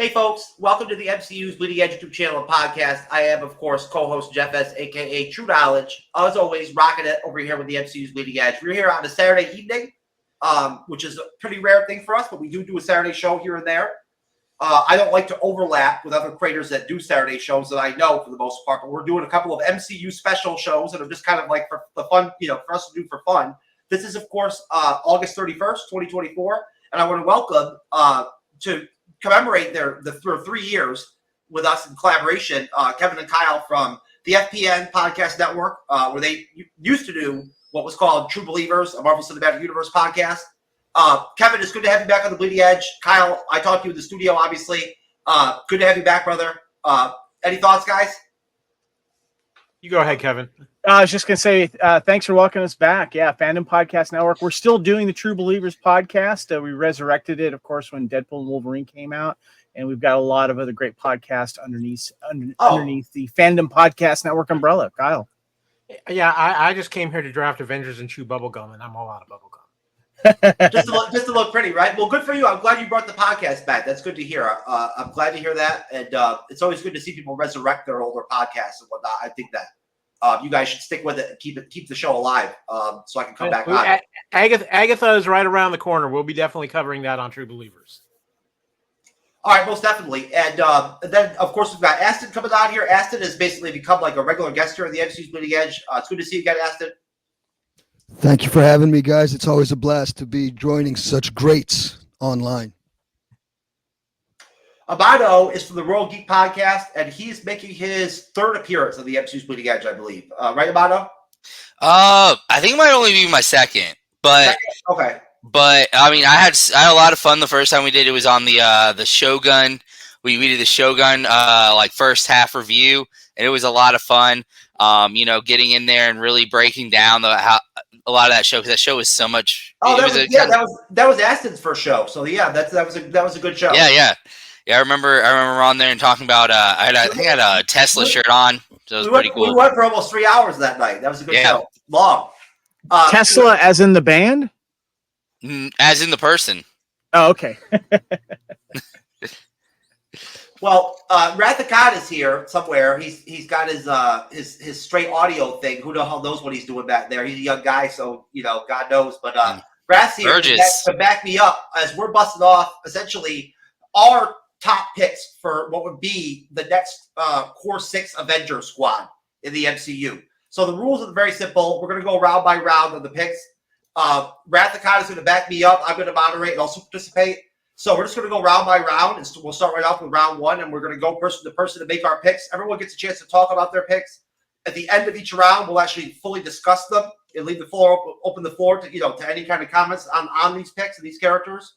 Hey folks, welcome to the MCU'S Bleeding Edge YouTube channel and podcast. I am, of course, co-host Jeff S, aka TrueKnowledge. As always, rocking it over here with the MCU'S Bleeding Edge. We're here on a Saturday evening, which is a pretty rare thing for us, but we do a Saturday show here and there. I don't like to overlap with other creators that do Saturday shows that I know for the most part, but we're doing a couple of MCU special shows that are just kind of like for the fun, for us to do for fun. This is, of course, August 31st, 2024, and I want to welcome to commemorate their 3 years with us in collaboration, Kevin and Kyle from the FPN Podcast Network, where they used to do what was called True Believers, a Marvel Cinematic Universe podcast. Kevin, it's good to have you back on the Bleeding Edge. Kyle, I talked to you in the studio, obviously. Good to have you back, brother. Any thoughts, guys? You go ahead, Kevin. I was just going to say, thanks for welcoming us back. Yeah, Fandom Podcast Network. We're still doing the True Believers podcast. We resurrected it, of course, when Deadpool and Wolverine came out. And we've got a lot of other great podcasts underneath the Fandom Podcast Network umbrella. Kyle. Yeah, I just came here to draft Avengers and chew bubblegum, and I'm all out of bubblegum. just to look pretty, right? Well, good for you. I'm glad you brought the podcast back. That's good to hear. I'm glad to hear that. And it's always good to see people resurrect their older podcasts and whatnot. I think that you guys should stick with it and keep the show alive so I can come back on. Agatha is right around the corner. We'll be definitely covering that on True Believers. All right, most definitely. And then, of course, we've got Aston coming on here. Aston has basically become like a regular guest here on the MCU's Bleeding Edge. It's good to see you again, Aston. Thank you for having me, guys. It's always a blast to be joining such greats online. Amato is from the Royal Geek Podcast, and he's making his third appearance on the MCU's Bleeding Edge, I believe. Right, Amato? I think it might only be my second, but okay. But I mean, I had a lot of fun the first time we did. It was on the Shogun. We did the Shogun like first half review, and it was a lot of fun. Getting in there and really breaking down a lot of that show, because that show was so much. Oh, that was Aston's first show. So yeah, that was a good show. Yeah. I remember on there and talking about. I think I had a Tesla shirt on, so it was pretty cool. We went for almost 3 hours that night. That was a good show. Long. Tesla, as in the band, as in the person. Oh, okay. Well, Rathacon is here somewhere. He's got his straight audio thing. Who the hell knows what he's doing back there? He's a young guy, so God knows. But Rath's here to back me up as we're busting off essentially our top picks for what would be the next Core 6 Avengers squad in the MCU. So the rules are very simple. We're going to go round by round on the picks. Rathacon is going to back me up. I'm going to moderate and also participate. So we're just going to go round by round, and we'll start right off with round one, and we're going to go person to person to make our picks. Everyone gets a chance to talk about their picks. At the end of each round, we'll actually fully discuss them and leave the floor open the floor to any kind of comments on these picks and these characters,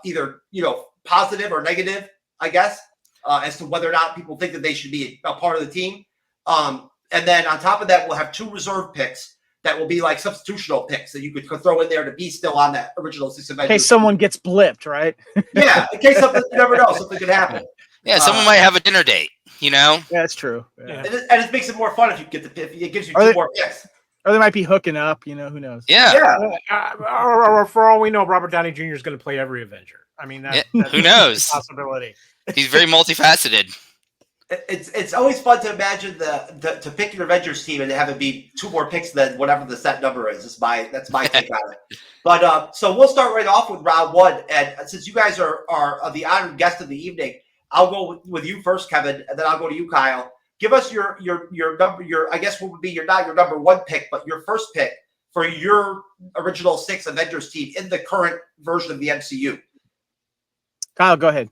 either positive or negative, I guess, as to whether or not people think that they should be a part of the team. And then on top of that, we'll have 2 reserve picks that will be like substitutional picks that you could throw in there to be still on that original 6 Avengers. In case someone gets blipped, right? Yeah, in case something, you never know, something could happen. Yeah, someone might have a dinner date, Yeah, that's true. Yeah. And it makes it more fun if you get it gives you 2 more picks. Or they might be hooking up, who knows? Yeah. Or for all we know, Robert Downey Jr. is going to play every Avenger. I mean, that's who knows? A possibility. He's very multifaceted. It's always fun to imagine to pick your Avengers team and have it be 2 more picks than whatever the set number is. That's my take on it. But so we'll start right off with round one. And since you guys are the honored guest of the evening, I'll go with you first, Kevin, and then I'll go to you, Kyle. Give us your number. I guess what would be not your number 1 pick, but your first pick for your original 6 Avengers team in the current version of the MCU. Kyle, go ahead.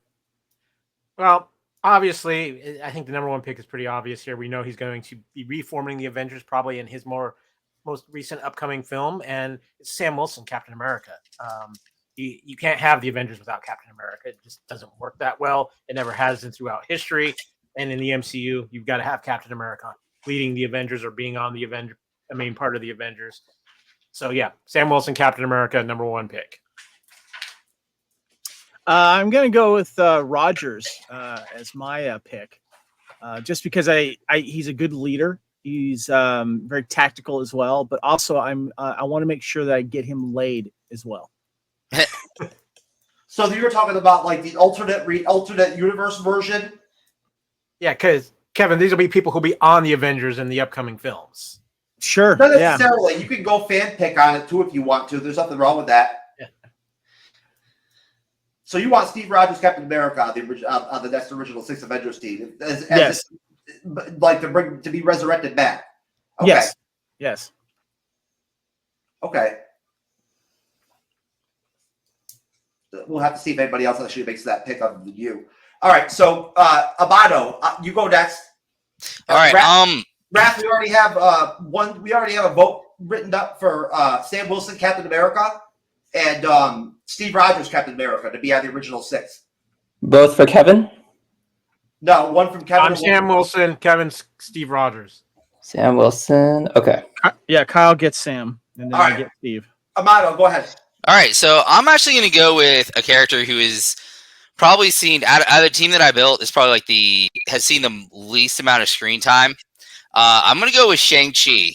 Well, obviously, I think the number 1 pick is pretty obvious here. We know he's going to be reforming the Avengers probably in his most recent upcoming film, and it's Sam Wilson, Captain America. You can't have the Avengers without Captain America. It just doesn't work that well. It never has in throughout history. And in the MCU, you've got to have Captain America leading the Avengers or being on the main part of the Avengers. So yeah, Sam Wilson, Captain America, number 1 pick. I'm going to go with Rogers as my pick, just because he's a good leader. He's very tactical as well, but also I want to make sure that I get him laid as well. So you were talking about like the alternate universe version. Yeah, because Kevin, these will be people who'll be on the Avengers in the upcoming films. Sure. Not necessarily. You can go fan pick on it too if you want to. There's nothing wrong with that. Yeah. So you want Steve Rogers, Captain America, on the next original 6 Avengers team, Yes. Like to be resurrected back. Okay. Yes. Okay. We'll have to see if anybody else actually makes that pick other than you. All right. So Amato, you go next. All right. Raph, we already have one. We already have a vote written up for Sam Wilson, Captain America, and Steve Rogers, Captain America, to be on the original 6. Both for Kevin? No, one from Kevin. I'm Sam Wilson, Kevin, Steve Rogers. Sam Wilson. Okay. Yeah, Kyle gets Sam, and then I get Steve. Amato, go ahead. All right, so I'm actually going to go with a character who is probably seen out of the team that I built is probably like has seen the least amount of screen time. I'm going to go with Shang-Chi.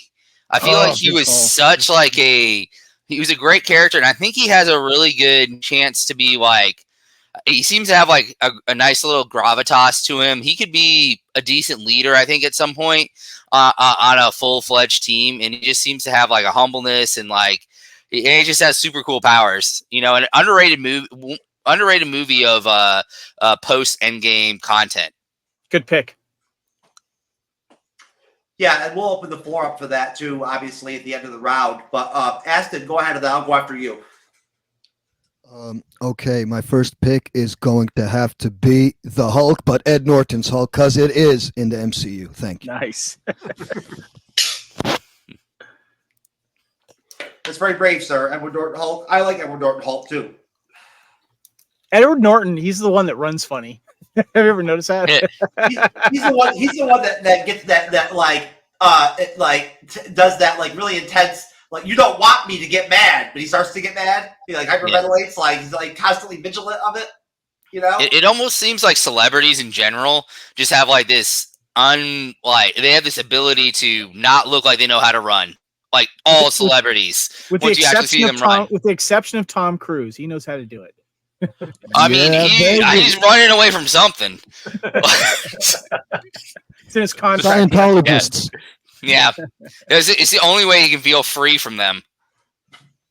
I feel like he was such like he was a great character, and I think he has a really good chance to be like. He seems to have like a nice little gravitas to him. He could be a decent leader, I think, at some point on a full-fledged team, and he just seems to have like a humbleness and like. And he just has super cool powers, an underrated movie of post Endgame content. Good pick. Yeah, and we'll open the floor up for that too, obviously at the end of the round. But Aston, go ahead, and then I'll go after you. Okay, my first pick is going to have to be the Hulk, but Ed Norton's Hulk, because it is in the MCU. Thank you. Nice. That's very brave, sir. Edward Norton Hulk. I like Edward Norton Hulk too. Edward Norton, he's the one that runs funny. Have you ever noticed that? He's the one. He's the one that gets that does that like really intense. Like, you don't want me to get mad, but he starts to get mad. He like hyperventilates. Like he's like constantly vigilant of it. It almost seems like celebrities in general just have like this they have this ability to not look like they know how to run. Like all celebrities, with the exception of Tom Cruise, he knows how to do it. I mean, he's running away from something. It's in his contract. Scientologists. Yeah. It's the only way he can feel free from them.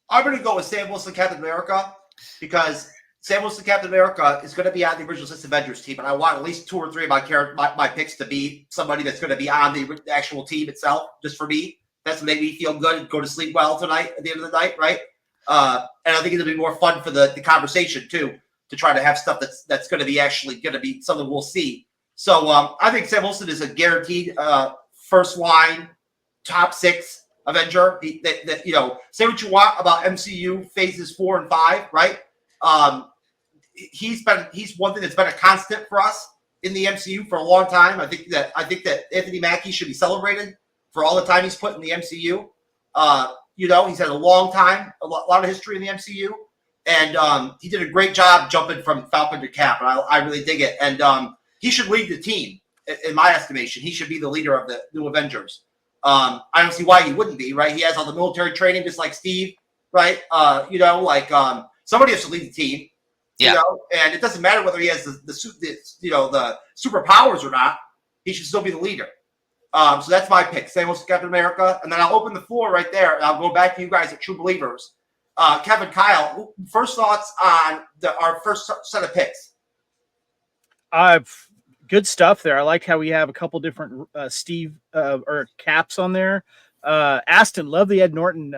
I'm going to go with Sam Wilson, Captain America, because Sam Wilson, Captain America is going to be on the original 6 Avengers team, and I want at least 2 or 3 of my picks to be somebody that's going to be on the actual team itself, just for me. That's what made me feel good and go to sleep well tonight at the end of the night, right? And I think it'll be more fun for the conversation too, to try to have stuff that's going to be actually going to be something we'll see. So I think Sam Wilson is a guaranteed first line top 6 Avenger. Say what you want about MCU phases 4 and 5, right? He's one thing that's been a constant for us in the MCU for a long time. I think that Anthony Mackie should be celebrated for all the time he's put in the MCU. He's had a long time, a lot of history in the MCU, and he did a great job jumping from Falcon to Cap, and I really dig it. And he should lead the team, in my estimation. He should be the leader of the new Avengers. I don't see why he wouldn't be, right? He has all the military training, just like Steve, right? Somebody has to lead the team, and it doesn't matter whether he has the superpowers or not. He should still be the leader. So that's my pick, Sam Wilson, Captain America. And then I'll open the floor right there, and I'll go back to you guys at True Believers. Kevin, Kyle, first thoughts on our first set of picks? Good stuff there. I like how we have a couple different Steve or caps on there. Aston, love the Ed Norton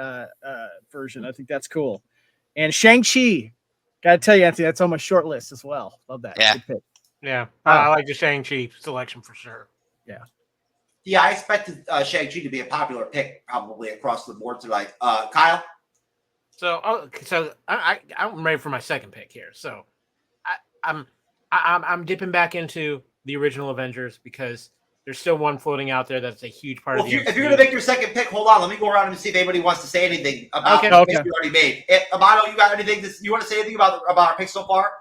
version. I think that's cool. And Shang-Chi, got to tell you, Anthony, that's on my short list as well. Love that. Yeah. Good pick. Yeah, I like the Shang-Chi selection for sure. Yeah. Yeah, I expected Shang-Chi to be a popular pick probably across the board tonight. Kyle? So I'm ready for my second pick here. So I'm dipping back into the original Avengers because there's still one floating out there that's a huge part of the if you're going to make your second pick, hold on. Let me go around and see if anybody wants to say anything about the picks we already made. Amato, you got anything? You want to say anything about our picks so far?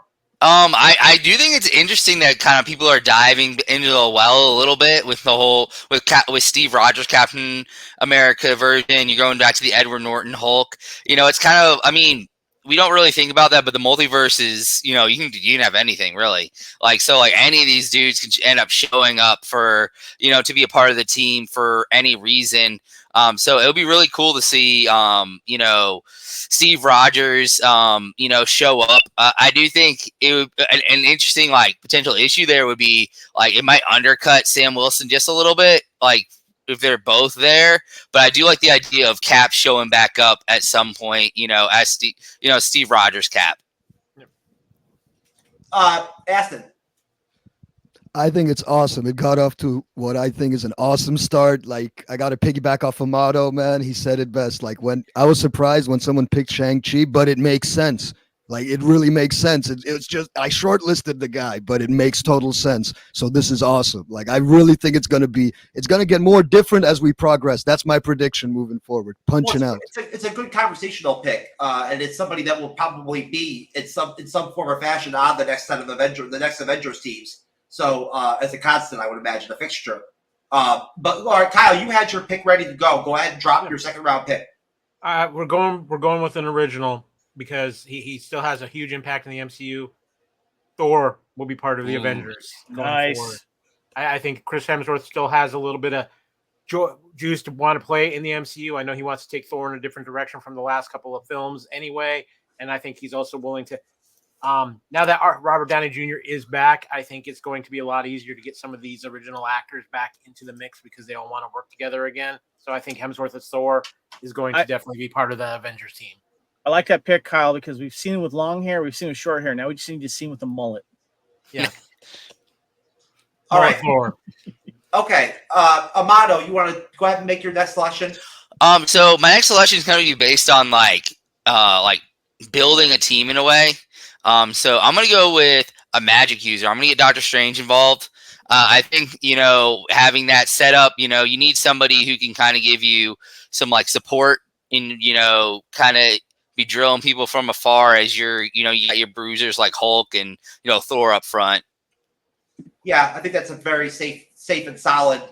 I do think it's interesting that kind of people are diving into the well a little bit with the whole with Steve Rogers Captain America version. You're going back to the Edward Norton Hulk. It's kind of, we don't really think about that, but the multiverse is, you can have anything really. Like, so like any of these dudes can end up showing up for, to be a part of the team for any reason. So it'll be really cool to see, Steve Rogers, show up. I do think it would, an interesting like potential issue there would be like it might undercut Sam Wilson just a little bit, like if they're both there. But I do like the idea of Cap showing back up at some point, as Steve Rogers Cap. Aston. I think it's awesome. It got off to what I think is an awesome start. Like, I got to piggyback off Amato, man. He said it best. Like, when I was surprised when someone picked Shang-Chi, but it makes sense. Like, it really makes sense. It's just, I shortlisted the guy, but it makes total sense. So this is awesome. Like, I really think it's going to get more different as we progress. That's my prediction moving forward. Punching out. It's a good conversational pick. And it's somebody that will probably be in some form or fashion on the next set of Avengers teams. So as a constant, I would imagine a fixture. But all right, Kyle, you had your pick ready to go. Go ahead and drop your second round pick. We're going with an original because he still has a huge impact in the MCU. Thor will be part of the Avengers. Nice. Forward. I think Chris Hemsworth still has a little bit of juice to want to play in the MCU. I know he wants to take Thor in a different direction from the last couple of films anyway, and I think he's also willing to. Now that Robert Downey Jr. is back, I think it's going to be a lot easier to get some of these original actors back into the mix because they all want to work together again. So I think Hemsworth as Thor is going to definitely be part of the Avengers team. I like that pick, Kyle, because we've seen him with long hair, we've seen him with short hair. Now we just need to see him with a mullet. Yeah. All right. Thor. Okay. Amato, you want to go ahead and make your next selection? So my next selection is going to be based on like building a team in a way. So I'm going to go with a magic user. I'm going to get Doctor Strange involved. I think, having that set up, you need somebody who can kind of give you some like support and, kind of be drilling people from afar as you got your bruisers like Hulk and, Thor up front. Yeah, I think that's a very safe and solid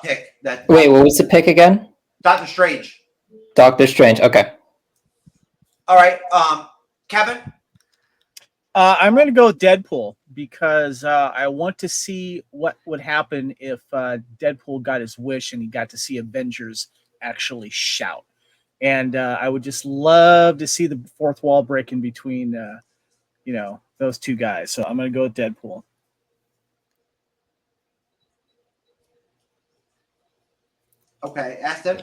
pick. Wait, what was the pick again? Doctor Strange. Doctor Strange. Okay. All right. Kevin? I'm going to go with Deadpool because I want to see what would happen if Deadpool got his wish and he got to see Avengers actually shout. And I would just love to see the fourth wall break in between, those two guys. So I'm going to go with Deadpool. Okay. Aston?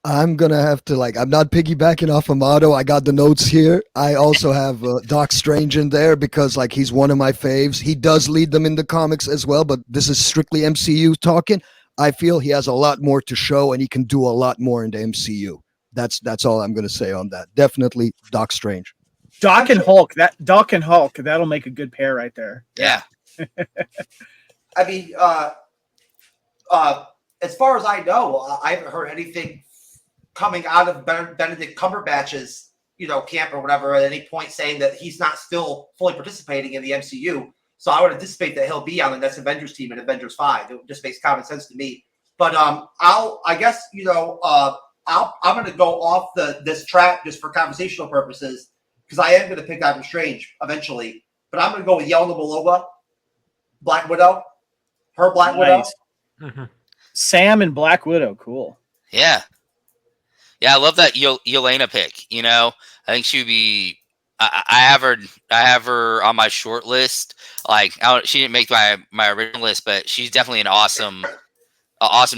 I'm going to have to, I'm not piggybacking off Amato. I got the notes here. I also have Doc Strange in there because, he's one of my faves. He does lead them in the comics as well, but this is strictly MCU talking. I feel he has a lot more to show, and he can do a lot more in the MCU. That's all I'm going to say on that. Definitely Doc Strange. Doc and Hulk. That'll make a good pair right there. Yeah. I mean, as far as I know, I haven't heard anything coming out of Benedict Cumberbatch's, camp or whatever at any point saying that he's not still fully participating in the MCU. So I would anticipate that he'll be on the next Avengers team in Avengers 5. It just makes common sense to me. But I'm going to go off this track just for conversational purposes because I am going to pick Doctor Strange eventually. But I'm going to go with Yelena Belova, Black Widow, her Black Widow. Mm-hmm. Sam and Black Widow, cool. Yeah. Yeah, I love that Yelena pick. I think she would be. I have her on my short list. She didn't make my original list, but she's definitely an awesome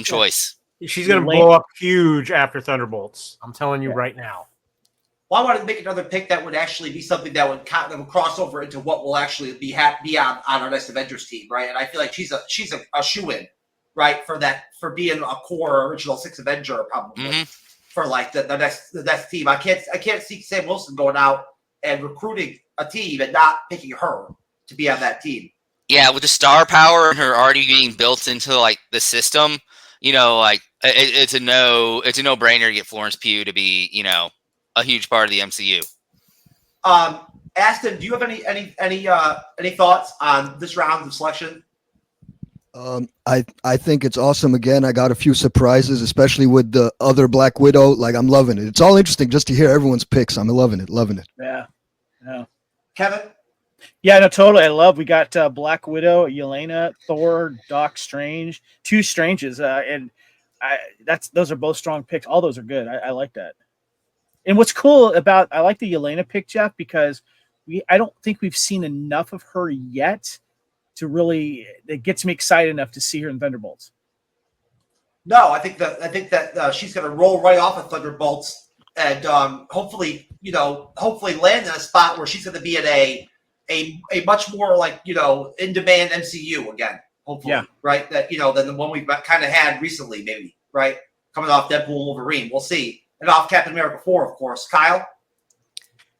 choice. She's going to blow up huge after Thunderbolts. I'm telling you right now. Well, I wanted to make another pick that would actually be something that would cross over into what will actually be on our next Avengers team, right? And I feel like she's a shoo-in, right, for being a core original Six Avenger probably for the next team. I can't see Sam Wilson going out and recruiting a team and not picking her to be on that team. Yeah, with the star power and her already being built into the system, it's a no-brainer to get Florence Pugh to be, a huge part of the MCU. Aston, do you have any thoughts on this round of selection? I think it's awesome. Again, I got a few surprises, especially with the other Black Widow. Like, I'm loving it. It's all interesting just to hear everyone's picks. I'm loving it. Yeah. Kevin? Yeah, no, totally. We got Black Widow, Yelena, Thor, Doc Strange, 2 Stranges, and those are both strong picks. All those are good. I like that. And what's cool I like the Yelena pick, Jeff, because I don't think we've seen enough of her yet to really, it gets me excited enough to see her in Thunderbolts. No, I think that she's going to roll right off of Thunderbolts and hopefully land in a spot where she's going to be in a much more like, in demand MCU again. Hopefully, yeah. Right? That than the one we've kind of had recently, maybe, right? Coming off Deadpool and Wolverine, we'll see, and off Captain America 4, of course. Kyle?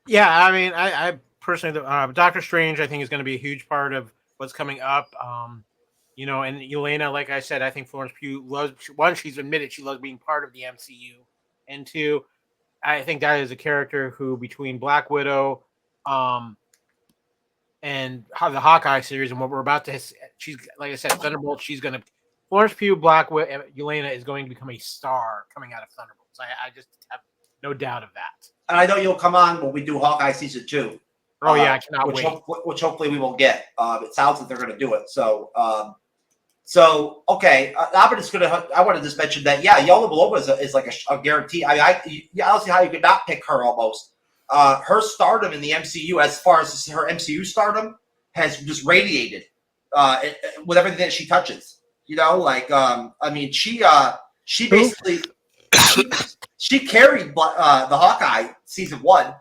Yeah, I mean, I personally, Doctor Strange, I think is going to be a huge part of what's coming up. And Yelena, like I said, I think Florence Pugh loves. One, she's admitted she loves being part of the MCU, and 2, I think that is a character who, between Black Widow, and the Hawkeye series, and what we're about to, she's, like I said, Thunderbolt. Florence Pugh, Black Widow, Yelena is going to become a star coming out of Thunderbolts. I just have no doubt of that. And I know you'll come on when we do Hawkeye season 2. Oh yeah, I cannot wait. Which hopefully we will get. It sounds like they're going to do it. So, okay. I want to just mention that. Yeah, Yelena Belova is like a guarantee. I mean, I don't see how you could not pick her almost. Her stardom in the MCU, as far as her MCU stardom, has just radiated with everything that she touches. I mean, she basically she carried the Hawkeye season 1.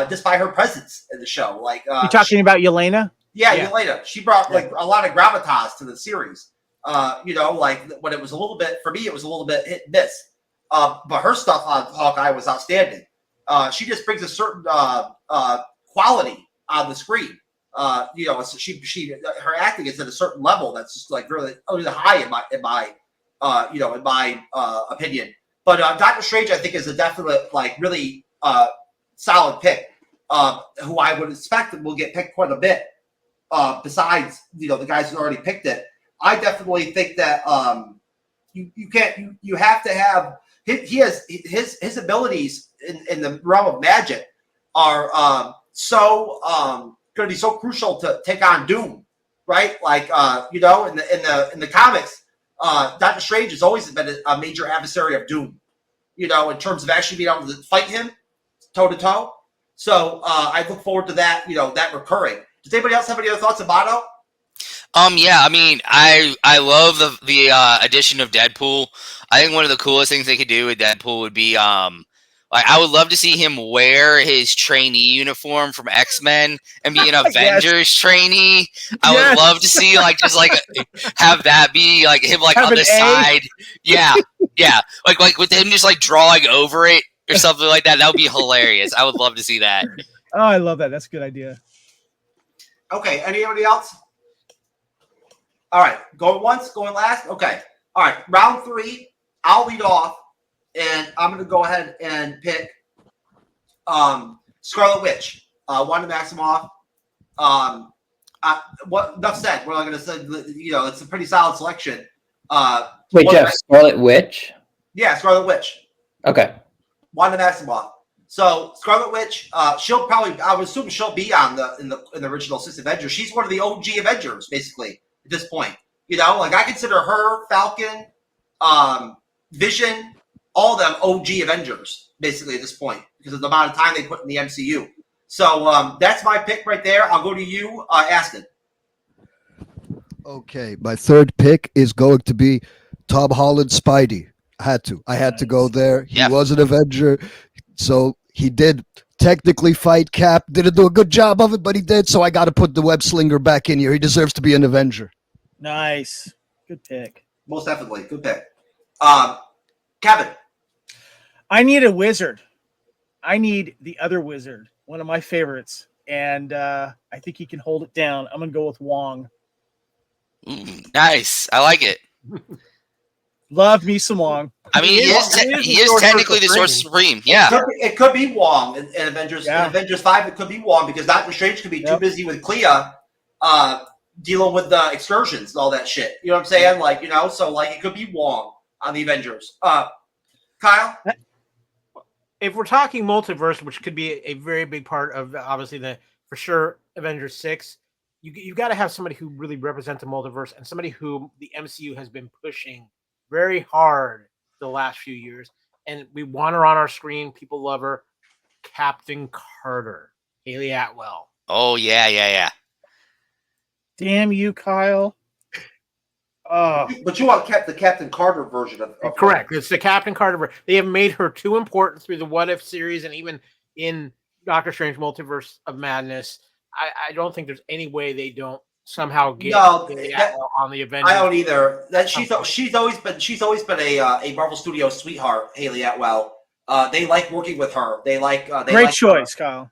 Just by her presence in the show, like you talking about Yelena? Yeah, Yelena. She brought like a lot of gravitas to the series. Like when it was a little bit for me, it was a little bit hit and miss. But her stuff on Hawkeye was outstanding. She just brings a certain quality on the screen. She her acting is at a certain level that's just like really high in my opinion. But Doctor Strange, I think, is a definite like really solid pick, who I would expect will get picked quite a bit. Besides, the guys who already picked it, I definitely think that you have to have he has his abilities in the realm of magic are going to be so crucial to take on Doom, right? Like in the comics, Doctor Strange has always been a major adversary of Doom, in terms of actually being able to fight him toe to toe. So I look forward to that, that recurring. Does anybody else have any other thoughts about Amato? Yeah, I mean, I love the addition of Deadpool. I think one of the coolest things they could do with Deadpool would be like I would love to see him wear his trainee uniform from X-Men and be an Avengers trainee. I would love to see have that be like him like on the side. Yeah. Like with him just like drawing over it or something like that. That would be hilarious. I would love to see that. Oh, I love that. That's a good idea. Okay. Anybody else? All right. Going once, going last. Okay. All right. Round 3. I'll lead off, and I'm going to go ahead and pick Scarlet Witch, Wanda Maximoff. What enough said. We're not going to say. It's a pretty solid selection. Wait, Jeff, Scarlet Witch? Yeah, Scarlet Witch. Okay. Wanda Maximoff. So Scarlet Witch, she'll probably, I would assume she'll be on in the original 6 Avengers. She's one of the OG Avengers, basically, at this point. Like I consider her, Falcon, Vision, all of them OG Avengers, basically, at this point, because of the amount of time they put in the MCU. So that's my pick right there. I'll go to you, Aston. Okay, my third pick is going to be Tom Holland Spidey. I had to go there. He was an Avenger, so he did technically fight Cap. Didn't do a good job of it, but he did, so I got to put the web slinger back in here. He deserves to be an Avenger. Nice. Good pick. Most definitely. Good pick. Kevin. I need a wizard. I need the other wizard, one of my favorites, and I think he can hold it down. I'm going to go with Wong. Nice. I like it. Love me some Wong. I mean, he is technically the Sorcerer Supreme. Yeah. It could be Wong in Avengers. In Avengers 5, it could be Wong because Doctor Strange could be too busy with Clea dealing with the excursions and all that shit. You know what I'm saying? Like, so like it could be Wong on the Avengers. Kyle? If we're talking multiverse, which could be a very big part of obviously for sure Avengers 6, you got to have somebody who really represents the multiverse and somebody who the MCU has been pushing very hard the last few years. And we want her on our screen. People love her. Captain Carter, Haley Atwell. Oh, yeah. Damn you, Kyle. But you want the Captain Carter version of correct. It's the Captain Carter. They have made her too important through the What If series and even in Doctor Strange Multiverse of Madness. I don't think there's any way they don't somehow get on the Avengers. I don't either. That she's always been a Marvel Studios sweetheart, Haley Atwell. They like working with her. Great choice, Kyle.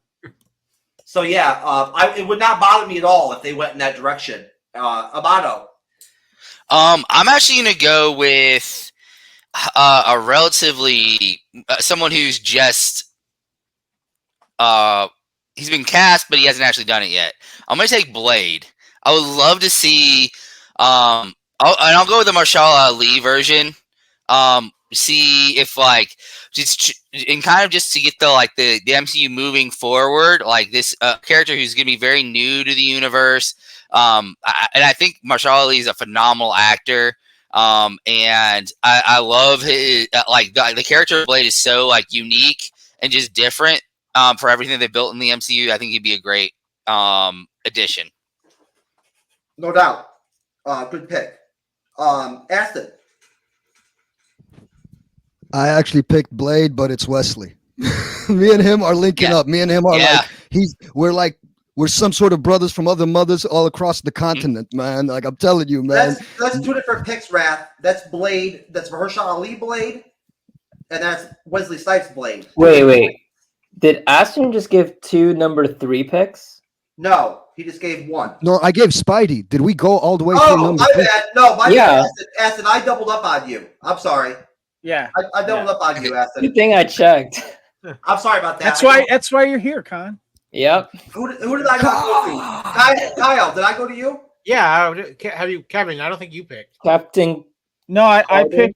So yeah, it would not bother me at all if they went in that direction. Amato. I'm actually going to go with a relatively someone who's just he's been cast, but he hasn't actually done it yet. I'm going to take Blade. I would love to see, I'll go with the Marshall Ali version. See if and kind of just to get the MCU moving forward, like this character who's going to be very new to the universe. And I think Marshall Ali is a phenomenal actor. And I love his the character of Blade is so unique and just different. For everything they built in the MCU, I think he'd be a great addition. No doubt. Good pick. Aston. I actually picked Blade, but it's Wesley. Me and him are linking up. Me and him are we're some sort of brothers from other mothers all across the continent, man. Like I'm telling you, man. That's two different picks, Wrath. That's Blade. That's Mahershala Ali Blade, and that's Wesley Snipes Blade. Wait. Did Aston just give 2 number 3 picks? No, he just gave 1. No, I gave Spidey. Did we go all the way through number my 3? bad. No, my bad. Aston, I doubled up on you. I'm sorry. Yeah. I doubled up on you, Aston. Good thing I checked. I'm sorry about that. That's why you're here, Con. Yep. Who did I go to? Kyle, did I go to you? Yeah. Have you, Kevin? I don't think you picked. Captain. No, I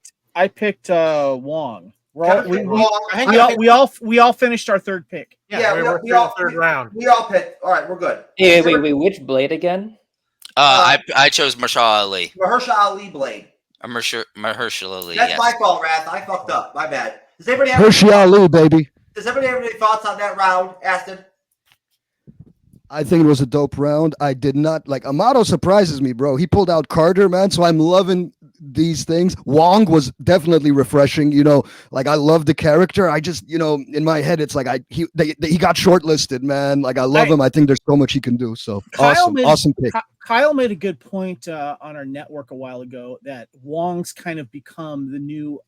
picked Wong. We all finished our third pick. We all third round. We all picked. All right, we're good. Hey, wait. Which Blade again? I chose Mahershala Ali. Mahershala Ali Blade. Mahershala Ali. That's my fault, Wrath. I fucked up. My bad. Does anybody have Ali, baby. Does anybody have any thoughts on that round, Aston? I think it was a dope round. I did not Amato surprises me, bro. He pulled out Carter, man. So I'm loving these things. Wong was definitely refreshing. I love the character. I just, in my head, it's he got shortlisted, man. I love him. I think there's so much he can do. So awesome pick. Kyle made a good point on our network a while ago that Wong's kind of become the new,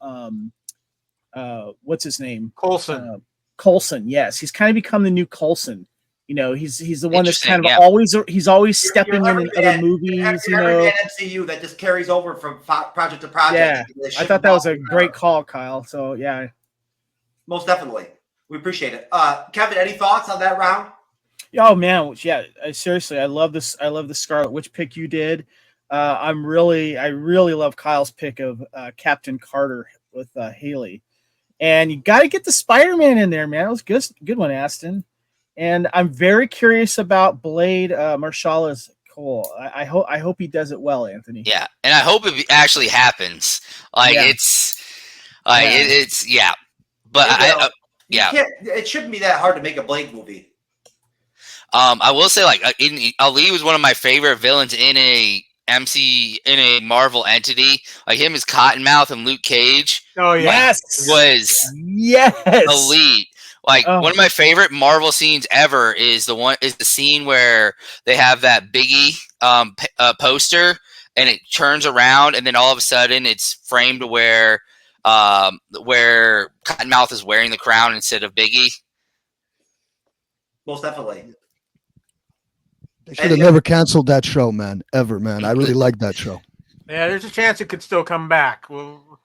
what's his name? Coulson. Yes, he's kind of become the new Coulson. He's the one that's kind of always stepping in other movies. Every MCU that just carries over from project to project. Yeah, I thought that was a great call, Kyle. So yeah, most definitely, we appreciate it. Kevin, any thoughts on that round? Oh man, yeah. Seriously, I love this. I love the Scarlet Witch pick you did. I really love Kyle's pick of Captain Carter with Haley, and you got to get the Spider-Man in there, man. It was good one, Aston. And I'm very curious about Blade. Mahershala is cool. I hope he does it well, Anthony. Yeah, and I hope it actually happens. But it shouldn't be that hard to make a Blade movie. I will say, Ali was one of my favorite villains in a Marvel entity. Him as Cottonmouth and Luke Cage. Oh yes, was elite. One of my favorite Marvel scenes ever is the scene where they have that Biggie poster and it turns around and then all of a sudden it's framed where Cottonmouth is wearing the crown instead of Biggie. Most definitely. They should have never canceled that show, man. Ever, man. I really like that show. Yeah, there's a chance it could still come back. Well,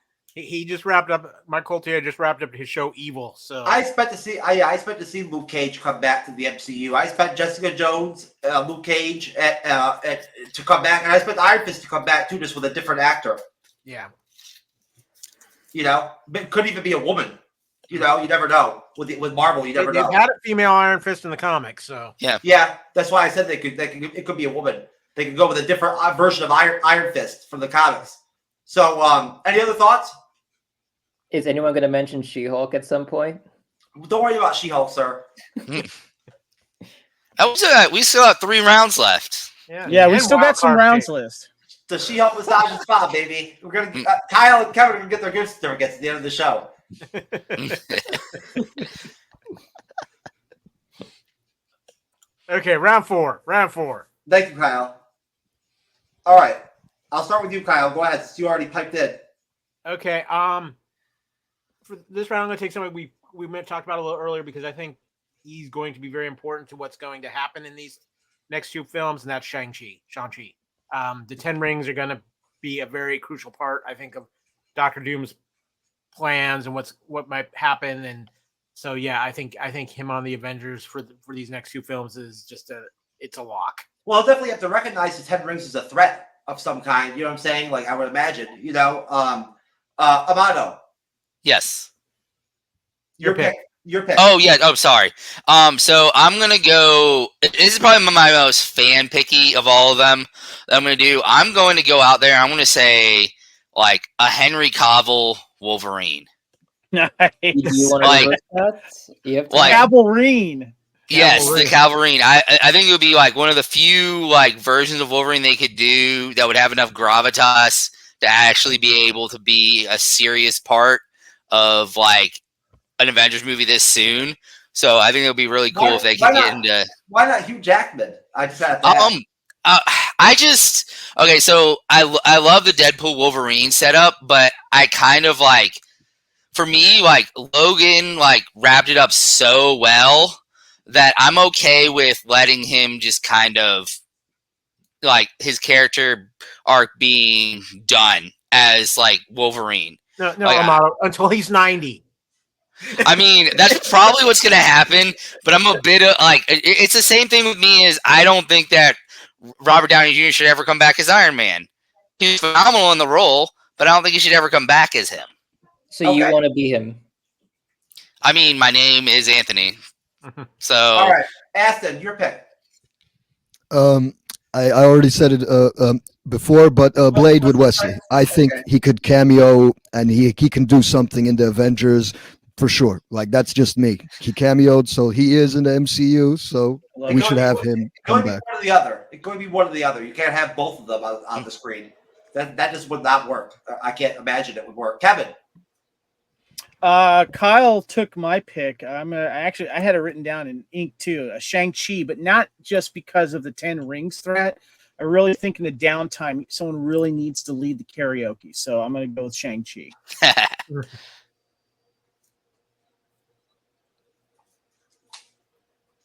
He just wrapped up. Mike Coltier just wrapped up his show Evil. So I expect to see Luke Cage come back to the MCU. I expect Jessica Jones, Luke Cage to come back, and I expect Iron Fist to come back too, just with a different actor. yeah. It could even be a woman. You never know. With Marvel, you never know. They've had a female Iron Fist in the comics, so yeah. That's why I said it could be a woman. They could go with a different version of Iron Fist from the comics. So, any other thoughts? Is anyone going to mention She-Hulk at some point? Don't worry about She-Hulk, sir. We still have 3 rounds left. Yeah, we still got some rounds list. The She-Hulk massage and spa, baby. We're gonna Kyle and Kevin are gonna get their gift certificates at the end of the show. Okay, round four. Thank you, Kyle. All right, I'll start with you, Kyle. Go ahead, since you already piped in. Okay. For this round, I'm going to take somebody we talked about a little earlier because I think he's going to be very important to what's going to happen in these next 2 films, and that's Shang-Chi. The 10 Rings are going to be a very crucial part, I think, of Doctor Doom's plans and what might happen. And so, yeah, I think him on the Avengers for these next 2 films is just it's a lock. Well, definitely have to recognize the 10 Rings as a threat of some kind. You know what I'm saying? Like I would imagine. Amato. Yes. Your pick. Oh yeah. Oh, sorry. So I'm gonna go. This is probably my most fan picky of all of them that I'm gonna do. I'm going to go out there. I'm gonna say like a Henry Cavill Wolverine. Nice. Do you want to reverse that? You have to Cavalrine. Yes, the Calverine. I think it would be like one of the few like versions of Wolverine they could do that would have enough gravitas to actually be able to be a serious part of like an Avengers movie this soon. So I think it would be really cool if they could get into. Why not Hugh Jackman? I just had to okay. So I love the Deadpool Wolverine setup, but I kind of like, for me, like Logan like wrapped it up so well that I'm okay with letting him just kind of like his character arc being done as like Wolverine. No, like, Amato, until he's 90. I mean, that's probably what's going to happen, but I'm a bit of like, it's the same thing with me as I don't think that Robert Downey Jr. should ever come back as Iron Man. He's phenomenal in the role, but I don't think he should ever come back as him. So you want to be him? I mean, my name is Anthony. So all right, Aston, your pick. I already said it before, but Blade with Wesley. I think he could cameo and he can do something in the Avengers for sure. Like that's just me. He cameoed, so he is in the MCU. So we should have him come back. One or the other. It's going to be one or the other. You can't have both of them on the screen. That just would not work. I can't imagine it would work. Kevin. Kyle took my pick. I had it written down in ink too, a Shang-Chi, but not just because of the 10 Rings threat. I really think in the downtime, someone really needs to lead the karaoke. So I'm going to go with Shang-Chi.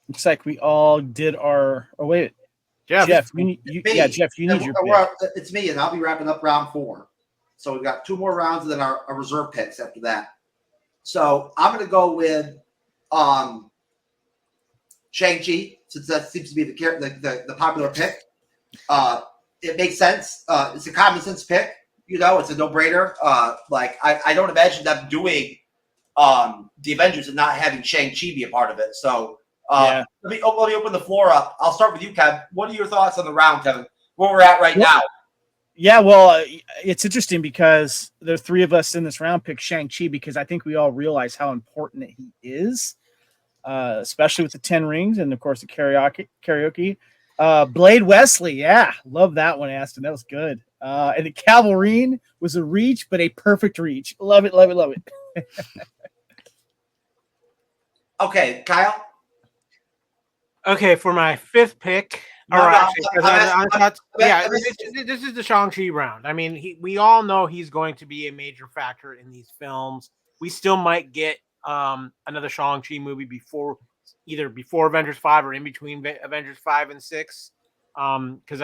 Looks like we all did our. Oh wait, Jeff, Jeff, you need your pick. It's me, and I'll be wrapping up round 4. So we've got 2 more rounds, and then our reserve picks after that. So I'm going to go with Shang-Chi, since that seems to be the popular pick. It makes sense. It's a common sense pick. It's a no-brainer. I don't imagine them doing the Avengers and not having Shang-Chi be a part of it. So let me open the floor up. I'll start with you, Kevin. What are your thoughts on the round, Kevin? Where we're at right now? Yeah, well, it's interesting because there are 3 of us in this round pick Shang-Chi because I think we all realize how important that he is, especially with the 10 Rings and, of course, the karaoke. Blade Wesley, yeah, love that one, Aston. That was good. And the Calverine was a reach, but a perfect reach. Love it, love it, love it. Okay, Kyle? Okay, for my 5th pick... This is the Shang-Chi round. I mean, we all know he's going to be a major factor in these films. We still might get another Shang-Chi movie before Avengers 5 or in between Avengers 5 and 6. Because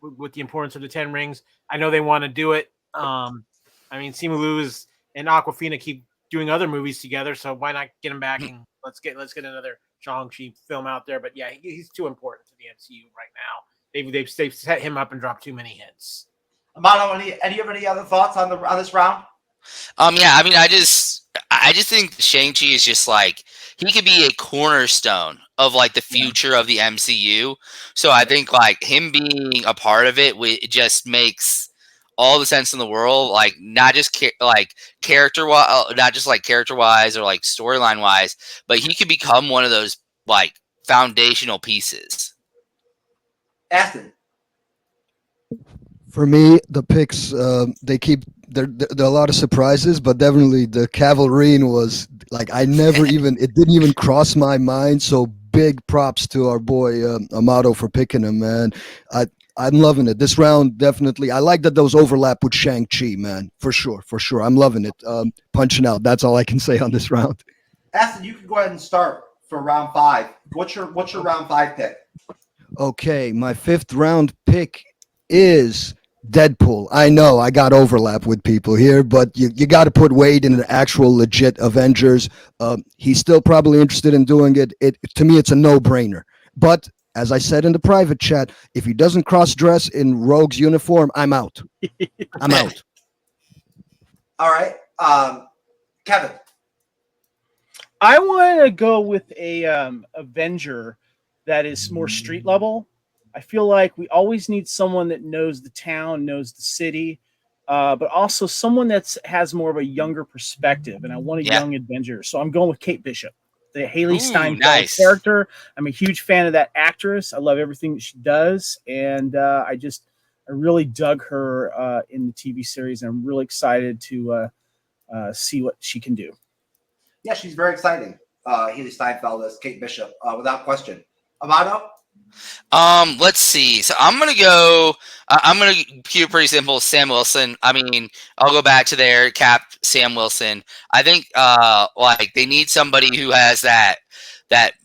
with the importance of the 10 Rings, I know they want to do it. I mean, Simu Liu is and Aquafina keep doing other movies together. So why not get him back and let's get another Shang-Chi film out there? But yeah, he's too important to the MCU right now. They've set him up and dropped too many hints. Amato, any other thoughts on this round? Yeah, I mean, I just think Shang-Chi is just like, he could be a cornerstone of like the future of the MCU. So I think like him being a part of it just makes all the sense in the world. Like not just character wise or like storyline wise, but he could become one of those like foundational pieces. Aston. For me, the picks there are a lot of surprises, but definitely the Cavalry was like it didn't even cross my mind. So big props to our boy Amato for picking him, man. I'm loving it. This round, definitely. I like that those overlap with Shang-Chi, man. For sure. I'm loving it. Punching out. That's all I can say on this round. Aston, you can go ahead and start for round 5. What's your round 5 pick? Okay, my 5th round pick is Deadpool. I know I got overlap with people here, but you got to put Wade in an actual legit Avengers. He's still probably interested in doing it. To me, it's a no-brainer. But as I said in the private chat, if he doesn't cross-dress in Rogue's uniform, I'm out. I'm out. All right, Kevin. I want to go with a Avenger that is more street level. I feel like we always need someone that knows the town, knows the city, but also someone that has more of a younger perspective. And I want a young Avenger. So I'm going with Kate Bishop, the Haley Steinfeld character. I'm a huge fan of that actress. I love everything that she does. And I really dug her in the TV series. And I'm really excited to see what she can do. Yeah, she's very exciting. Haley Steinfeld as Kate Bishop, without question. Amato? Let's see. So I'm gonna keep it pretty simple. Sam Wilson. I mean, I'll go back to their Cap, Sam Wilson. I think like they need somebody who has that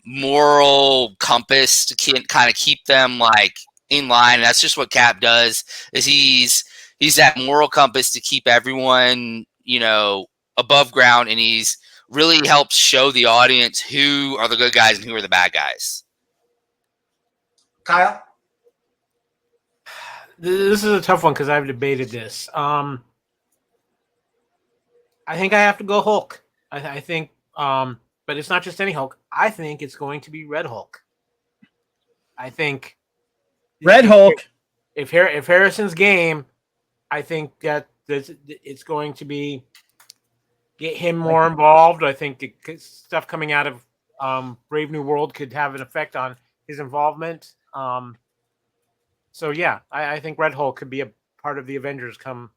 moral compass to kind of keep them like in line. And that's just what Cap does. Is he's that moral compass to keep everyone, above ground, and he's really helps show the audience who are the good guys and who are the bad guys. Kyle? This is a tough one because I've debated this. I think I have to go Hulk. I think, but it's not just any Hulk. I think it's going to be Red Hulk. I think Red Hulk. If Harrison's game, I think that it's going to be get him more involved. I think the stuff coming out of Brave New World could have an effect on his involvement. So yeah, I think Red Hulk could be a part of the Avengers come.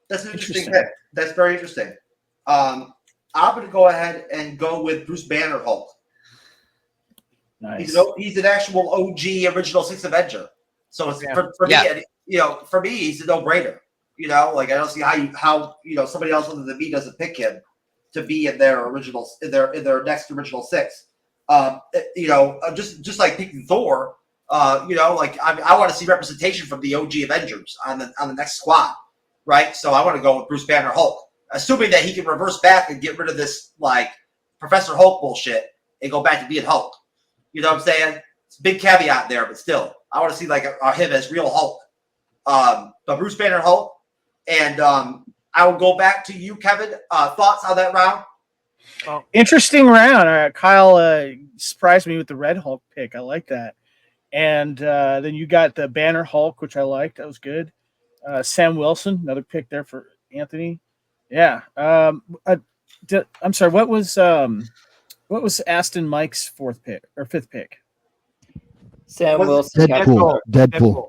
That's an interesting pick. That's very interesting. I'm going to go ahead and go with Bruce Banner Hulk. Nice. He's an actual OG original 6 Avenger. So it's for me, he's a no-brainer. Like I don't see how somebody else other than me doesn't pick him to be in their originals in their next original 6. Just like picking Thor, like I want to see representation from the OG Avengers on the next squad, right? So I want to go with Bruce Banner Hulk, assuming that he can reverse back and get rid of this like Professor Hulk bullshit and go back to being Hulk. You know what I'm saying? It's a big caveat there, but still, I want to see like him as real Hulk. But Bruce Banner Hulk, and I will go back to you, Kevin. Thoughts on that round? Interesting round. Kyle surprised me with the Red Hulk pick. I like that. And then you got the Banner Hulk, which I liked. That was good. Sam Wilson, another pick there for Anthony. Yeah. I'm sorry. What was Aston Mike's 4th pick or 5th pick? Sam Wilson. Deadpool.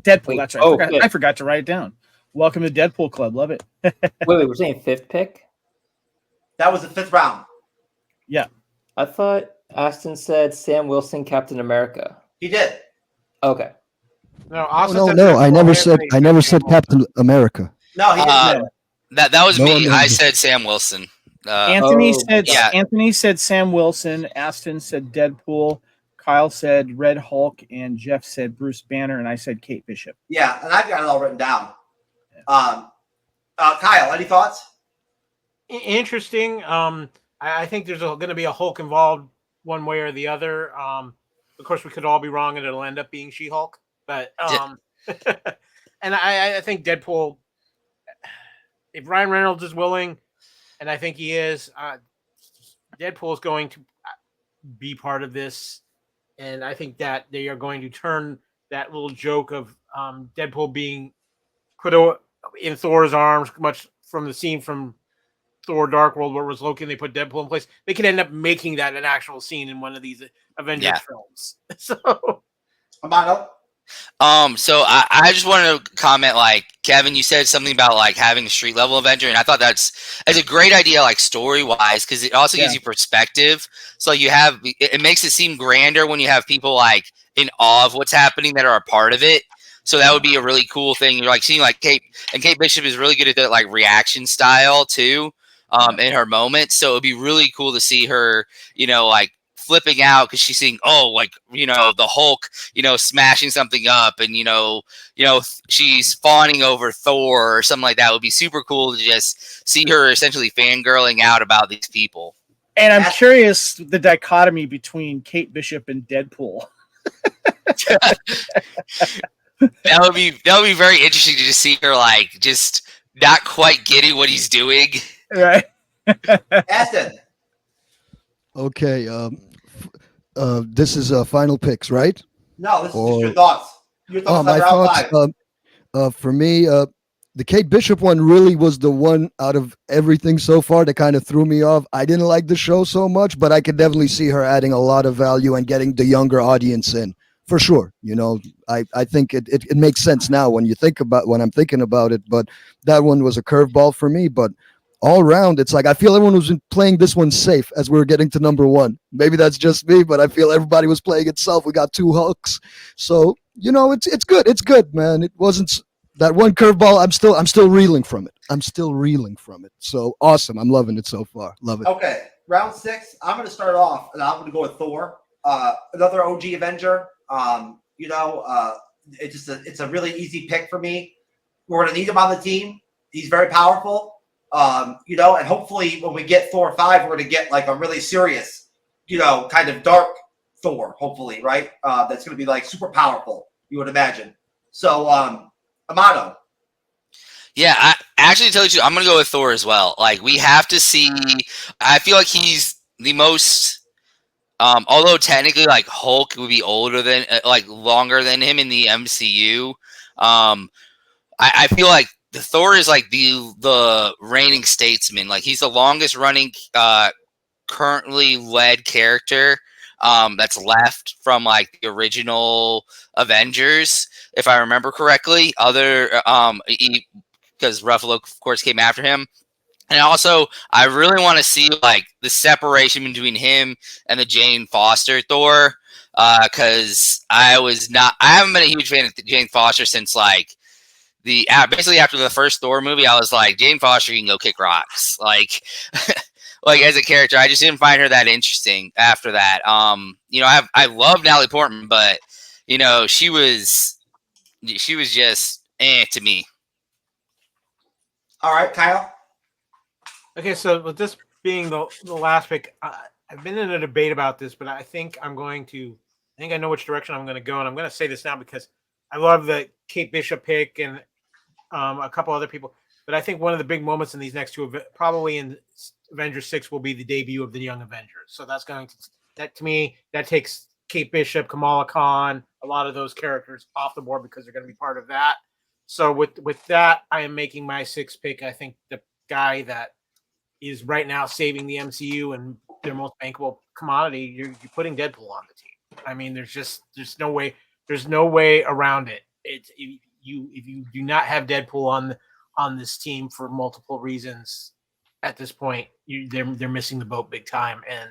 That's right. Oh, I forgot to write it down. Welcome to Deadpool Club. Love it. wait, we're saying 5th pick? That was the 5th round. Yeah. I thought Aston said Sam Wilson, Captain America. He did. Okay. No, I never said Captain America. No, he didn't. That was me. No. I said Sam Wilson. Anthony said Sam Wilson. Aston said Deadpool. Kyle said Red Hulk, and Jeff said Bruce Banner, and I said Kate Bishop. Yeah, and I've got it all written down. Kyle, any thoughts? Interesting. I think there's going to be a Hulk involved one way or the other. Of course, we could all be wrong, and it'll end up being She-Hulk. But and I think Deadpool, if Ryan Reynolds is willing, and I think he is, Deadpool is going to be part of this. And I think that they are going to turn that little joke of Deadpool being put in Thor's arms, much from the scene from Thor Dark World where it was Loki and they put Deadpool in place. They could end up making that an actual scene in one of these Avengers films. So, Amato? So I just wanted to comment, like, Kevin, you said something about like having a street level Avenger, and I thought that's a great idea, like story wise, because it also gives you perspective. So you have, it makes it seem grander when you have people like in awe of what's happening that are a part of it. So that would be a really cool thing. You're like seeing like Kate Bishop is really good at that like reaction style too, in her moments. So it'd be really cool to see her, like flipping out because she's seeing, the Hulk, smashing something up, and she's fawning over Thor or something like that. It would be super cool to just see her essentially fangirling out about these people. And I'm curious the dichotomy between Kate Bishop and Deadpool. That would be very interesting to just see her like just not quite getting what he's doing. Right. Aston. Okay. This is final picks, right? No, this is just your thoughts. Your thoughts on my round thoughts. 5. For me, the Kate Bishop one really was the one out of everything so far that kind of threw me off. I didn't like the show so much, but I could definitely see her adding a lot of value and getting the younger audience in. For sure. I think it makes sense now when I'm thinking about it, but that one was a curveball for me. But all around, it's like I feel everyone was playing this one safe as we were getting to number 1. Maybe that's just me, but I feel everybody was playing it safe. We got 2 Hulks. So, it's good. It's good, man. It wasn't that one curveball. I'm still reeling from it. So awesome. I'm loving it so far. Love it. Okay. Round 6, I'm going to start off, and I'm going to go with Thor, another OG Avenger. It's a really easy pick for me. We're going to need him on the team. He's very powerful. And hopefully when we get Thor 5, we're going to get like a really serious, kind of dark Thor, hopefully, right? That's going to be like super powerful, you would imagine. So, Amato. Yeah, I actually tell you the truth, I'm going to go with Thor as well. Like, we have to see, I feel like he's the most, although technically like Hulk would be older than, longer than him in the MCU. I feel like the Thor is like the reigning statesman. Like, he's the longest running, currently led character, that's left from like the original Avengers, if I remember correctly. Because Ruffalo, of course, came after him. And also, I really want to see like the separation between him and the Jane Foster Thor, because I haven't been a huge fan of Jane Foster since like basically after the first Thor movie. I was like, Jane Foster can go kick rocks, like like as a character. I just didn't find her that interesting after that. I love Natalie Portman, but she was just to me. All right, Kyle. Okay, so with this being the last pick, I've been in a debate about this, but I think I know which direction I'm going to go, and I'm going to say this now because I love the Kate Bishop pick and a couple other people, but I think one of the big moments in these next 2, probably in Avengers 6, will be the debut of the Young Avengers. So to me, that takes Kate Bishop, Kamala Khan, a lot of those characters off the board because they're going to be part of that. So with that, I am making my 6th pick. I think the guy that is right now saving the MCU and their most bankable commodity, you're putting Deadpool on the team. I mean, there's no way around it. If you do not have Deadpool on this team for multiple reasons at this point, they're missing the boat big time. And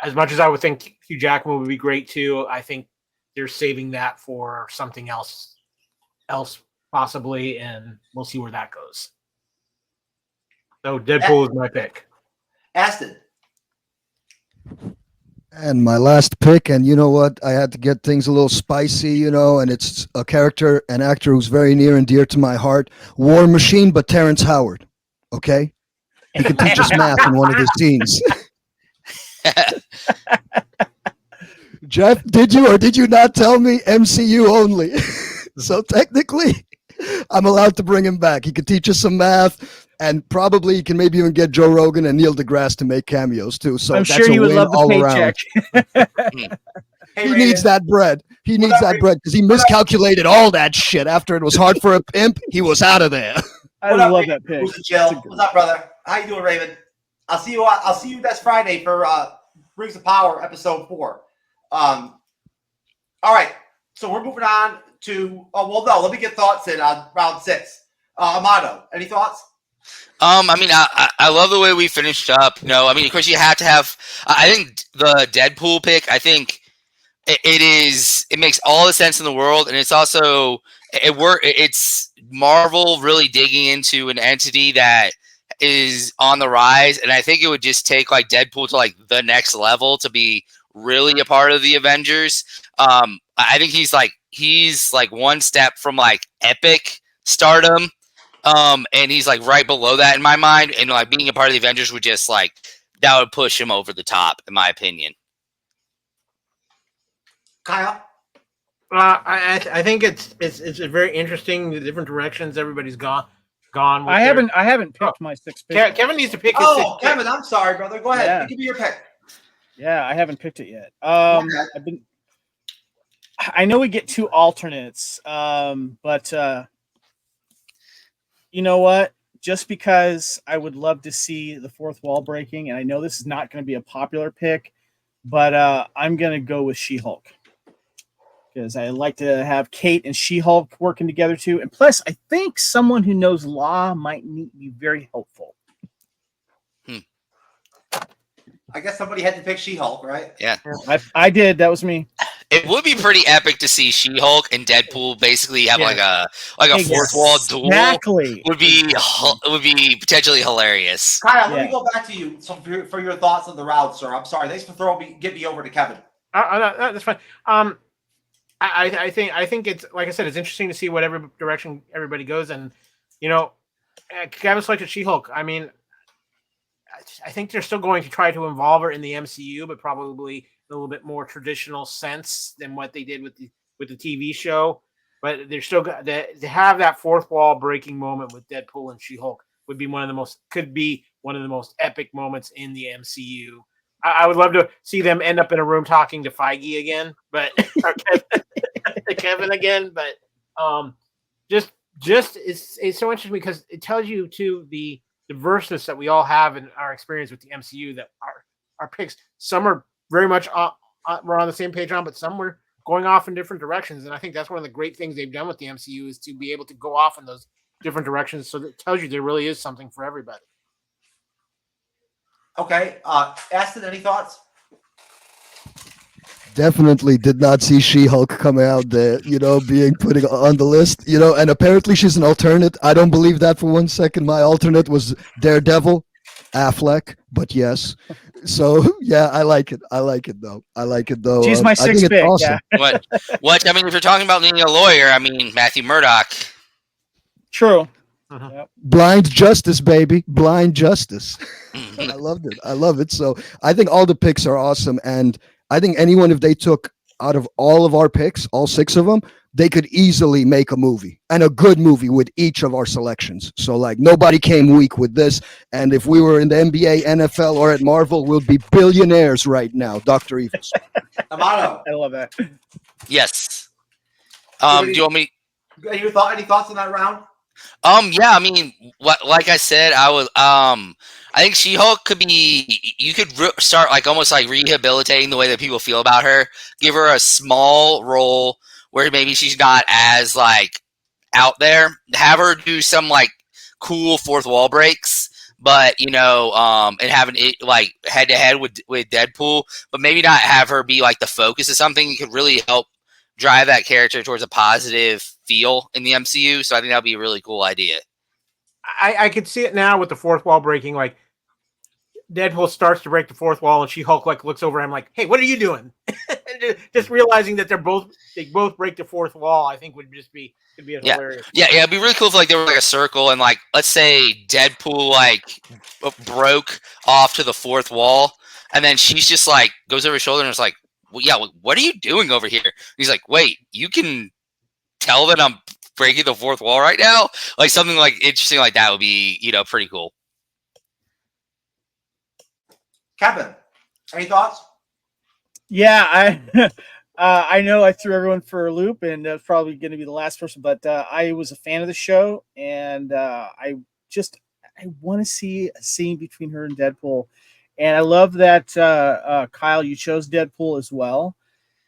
as much as I would think Hugh Jackman would be great too, I think they're saving that for something else possibly, and we'll see where that goes. So Deadpool is my pick. Aston. And my last pick, and you know what? I had to get things a little spicy, you know, and it's a character, an actor who's very near and dear to my heart. War Machine, but Terrence Howard. Okay? He can teach us math in one of his scenes. Jeff, did you or did you not tell me MCU only? So technically, I'm allowed to bring him back. He can teach us some math, and probably he can maybe even get Joe Rogan and Neil deGrasse to make cameos too. So I'm that's sure a he would win love the all paycheck. around. He needs that bread. He needs that bread because he miscalculated all that shit. After it was hard for a pimp, he was out of there. I What up, love Raven? that pick. Who's Jill? What's up, brother? How you doing, Raven? I'll see you next Friday for Rings of Power episode 4. All right, so we're moving on to. Oh well, no. Let me get thoughts in on round 6. Amato, any thoughts? I mean, I love the way we finished up. You know, I mean, of course, you have to have. I think the Deadpool pick. I think it makes all the sense in the world, and it's also it's Marvel really digging into an entity that is on the rise, and I think it would just take like Deadpool to like the next level to be really a part of the Avengers. I think he's like one step from like epic stardom. And he's like right below that in my mind, and like being a part of the Avengers would just like that would push him over the top, in my opinion. Kyle? I think it's very interesting the different directions everybody's gone. With I haven't picked my 6 pick. Kevin needs to pick his Oh, 6 Kevin, I'm sorry, brother. Go ahead. Yeah. Give me your pick. Yeah, I haven't picked it yet. Okay. I know we get 2 alternates, but you know what? Just because I would love to see the fourth wall breaking, and I know this is not going to be a popular pick, but I'm going to go with She-Hulk. Because I like to have Kate and She-Hulk working together too. And plus, I think someone who knows law might be very helpful. I guess somebody had to pick She-Hulk, right? Yeah. I did. That was me. It would be pretty epic to see She-Hulk and Deadpool basically have like a fourth wall duel. Exactly. Would be potentially hilarious. Kyle, let me go back to you for your thoughts on the round, sir. I'm sorry. Thanks for getting me over to Kevin. That's fine. I think it's like I said, it's interesting to see whatever direction everybody goes, and you know, Kevin selected She-Hulk. I mean, I think they're still going to try to involve her in the MCU, but probably a little bit more traditional sense than what they did with the TV show. But they're still to have that fourth wall breaking moment with Deadpool and She-Hulk could be one of the most epic moments in the MCU. I would love to see them end up in a room talking to Feige again, but Kevin again. But just it's so interesting because it tells you too the diverseness that we all have in our experience with the MCU. That our picks, some are very much we're on the same page on, but some were going off in different directions. And I think that's one of the great things they've done with the MCU is to be able to go off in those different directions. So that tells you there really is something for everybody. Okay. Aston, any thoughts? Definitely did not see She-Hulk coming out there, being put on the list, and apparently she's an alternate. I don't believe that for 1 second. My alternate was Daredevil, Affleck, but yes. So yeah, I like it. though. She's my 6th pick. Awesome. Yeah. What? I mean, if you're talking about being a lawyer, I mean, Matthew Murdock. True. Yep. Blind justice, baby. Blind justice. I loved it. I love it. So I think all the picks are awesome. And I think anyone, if they took out of all of our picks, all 6 of them, they could easily make a movie, and a good movie with each of our selections. So like nobody came weak with this. And if we were in the NBA, NFL, or at Marvel, we'll be billionaires right now. Dr. Evils. Amato. I love that. Yes. Do you want me? Any thoughts on that round? Yeah, I mean, like I said, I think She-Hulk could be. You could start like almost like rehabilitating the way that people feel about her. Give her a small role where maybe she's not as like out there. Have her do some like cool fourth wall breaks, but and having it like head to head with Deadpool, but maybe not have her be like the focus of something. It could really help drive that character towards a positive feel in the MCU. So I think that'd be a really cool idea. I could see it now with the fourth wall breaking. Like Deadpool starts to break the fourth wall, and She-Hulk like looks over him like, "Hey, what are you doing?" Just realizing that they both break the fourth wall, I think would be hilarious. Yeah, it'd be really cool if like there was like a circle and like let's say Deadpool like broke off to the fourth wall, and then she's just like goes over his shoulder and is like, well, "Yeah, what are you doing over here?" He's like, "Wait, you can tell that I'm breaking the fourth wall right now?" Like something like interesting like that would be pretty cool. Kevin, any thoughts? Yeah, I know I threw everyone for a loop, and that's probably going to be the last person, but I was a fan of the show, and I want to see a scene between her and Deadpool, and I love that Kyle, you chose Deadpool as well,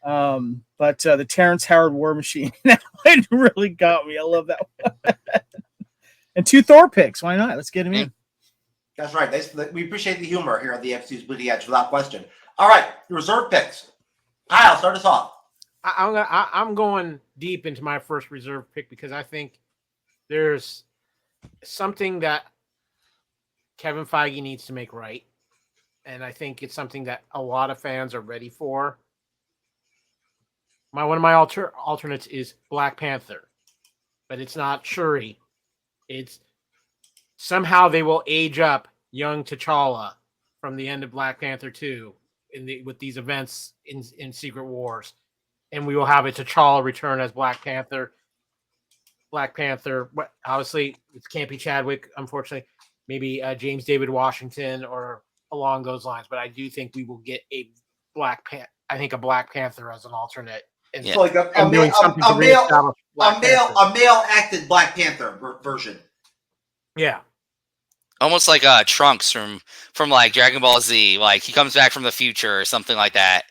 but the Terrence Howard War Machine, that one really got me. I love that one. And 2 Thor picks, why not? Let's get him in. That's right. We appreciate the humor here at the MCU'S Bleeding Edge, without question. All right, the reserve picks. Kyle, start us off. I'm going deep into my first reserve pick because I think there's something that Kevin Feige needs to make right, and I think it's something that a lot of fans are ready for. One of my alternates is Black Panther, but it's not Shuri. It's somehow they will age up young T'Challa from the end of Black Panther 2 with these events in Secret Wars, and we will have a T'Challa return as Black Panther. Obviously, it can't be Chadwick, unfortunately. Maybe James David Washington or along those lines. But I do think we will get a Black Panther as an alternate. And so like a male acted Black Panther version. Yeah. Almost like Trunks from like Dragon Ball Z, like he comes back from the future or something like that.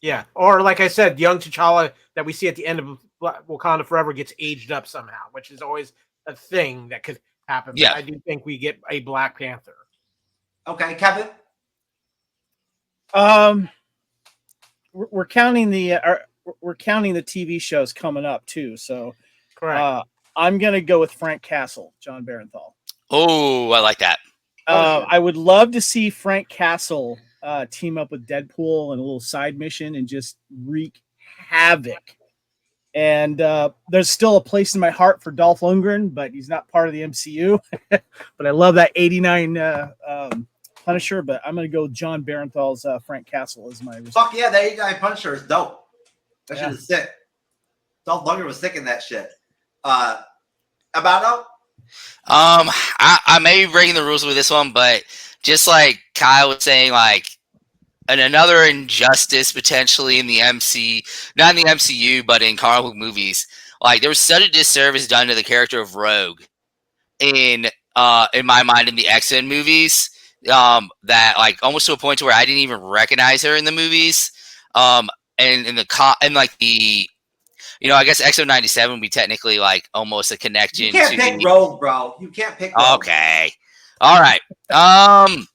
Yeah, or like I said, young T'Challa that we see at the end of Wakanda Forever gets aged up somehow, which is always a thing that could happen. Yeah, but I do think we get a Black Panther. Okay, Kevin. We're counting the TV shows coming up too, so correct. I'm gonna go with Frank Castle, John Barenthal. Oh, I like that. I would love to see Frank Castle team up with Deadpool in a little side mission and just wreak havoc. And there's still a place in my heart for Dolph Lundgren, but he's not part of the MCU. But I love that 89 Punisher, but I'm going to go with John Barenthal's Frank Castle as my... Fuck yeah, that 89 Punisher is dope. That shit is sick. Dolph Lundgren was sick in that shit. Amato? I may be breaking the rules with this one, but just like Kyle was saying, like another injustice potentially in the not in the MCU, but in comic book movies. Like there was such a disservice done to the character of Rogue in my mind in the X-Men movies, that like almost to a point to where I didn't even recognize her in the movies. And like the. I guess XO97 would be technically like almost a connection. You can't pick Rogue, bro. You can't pick Rogue. Okay. All right. I'm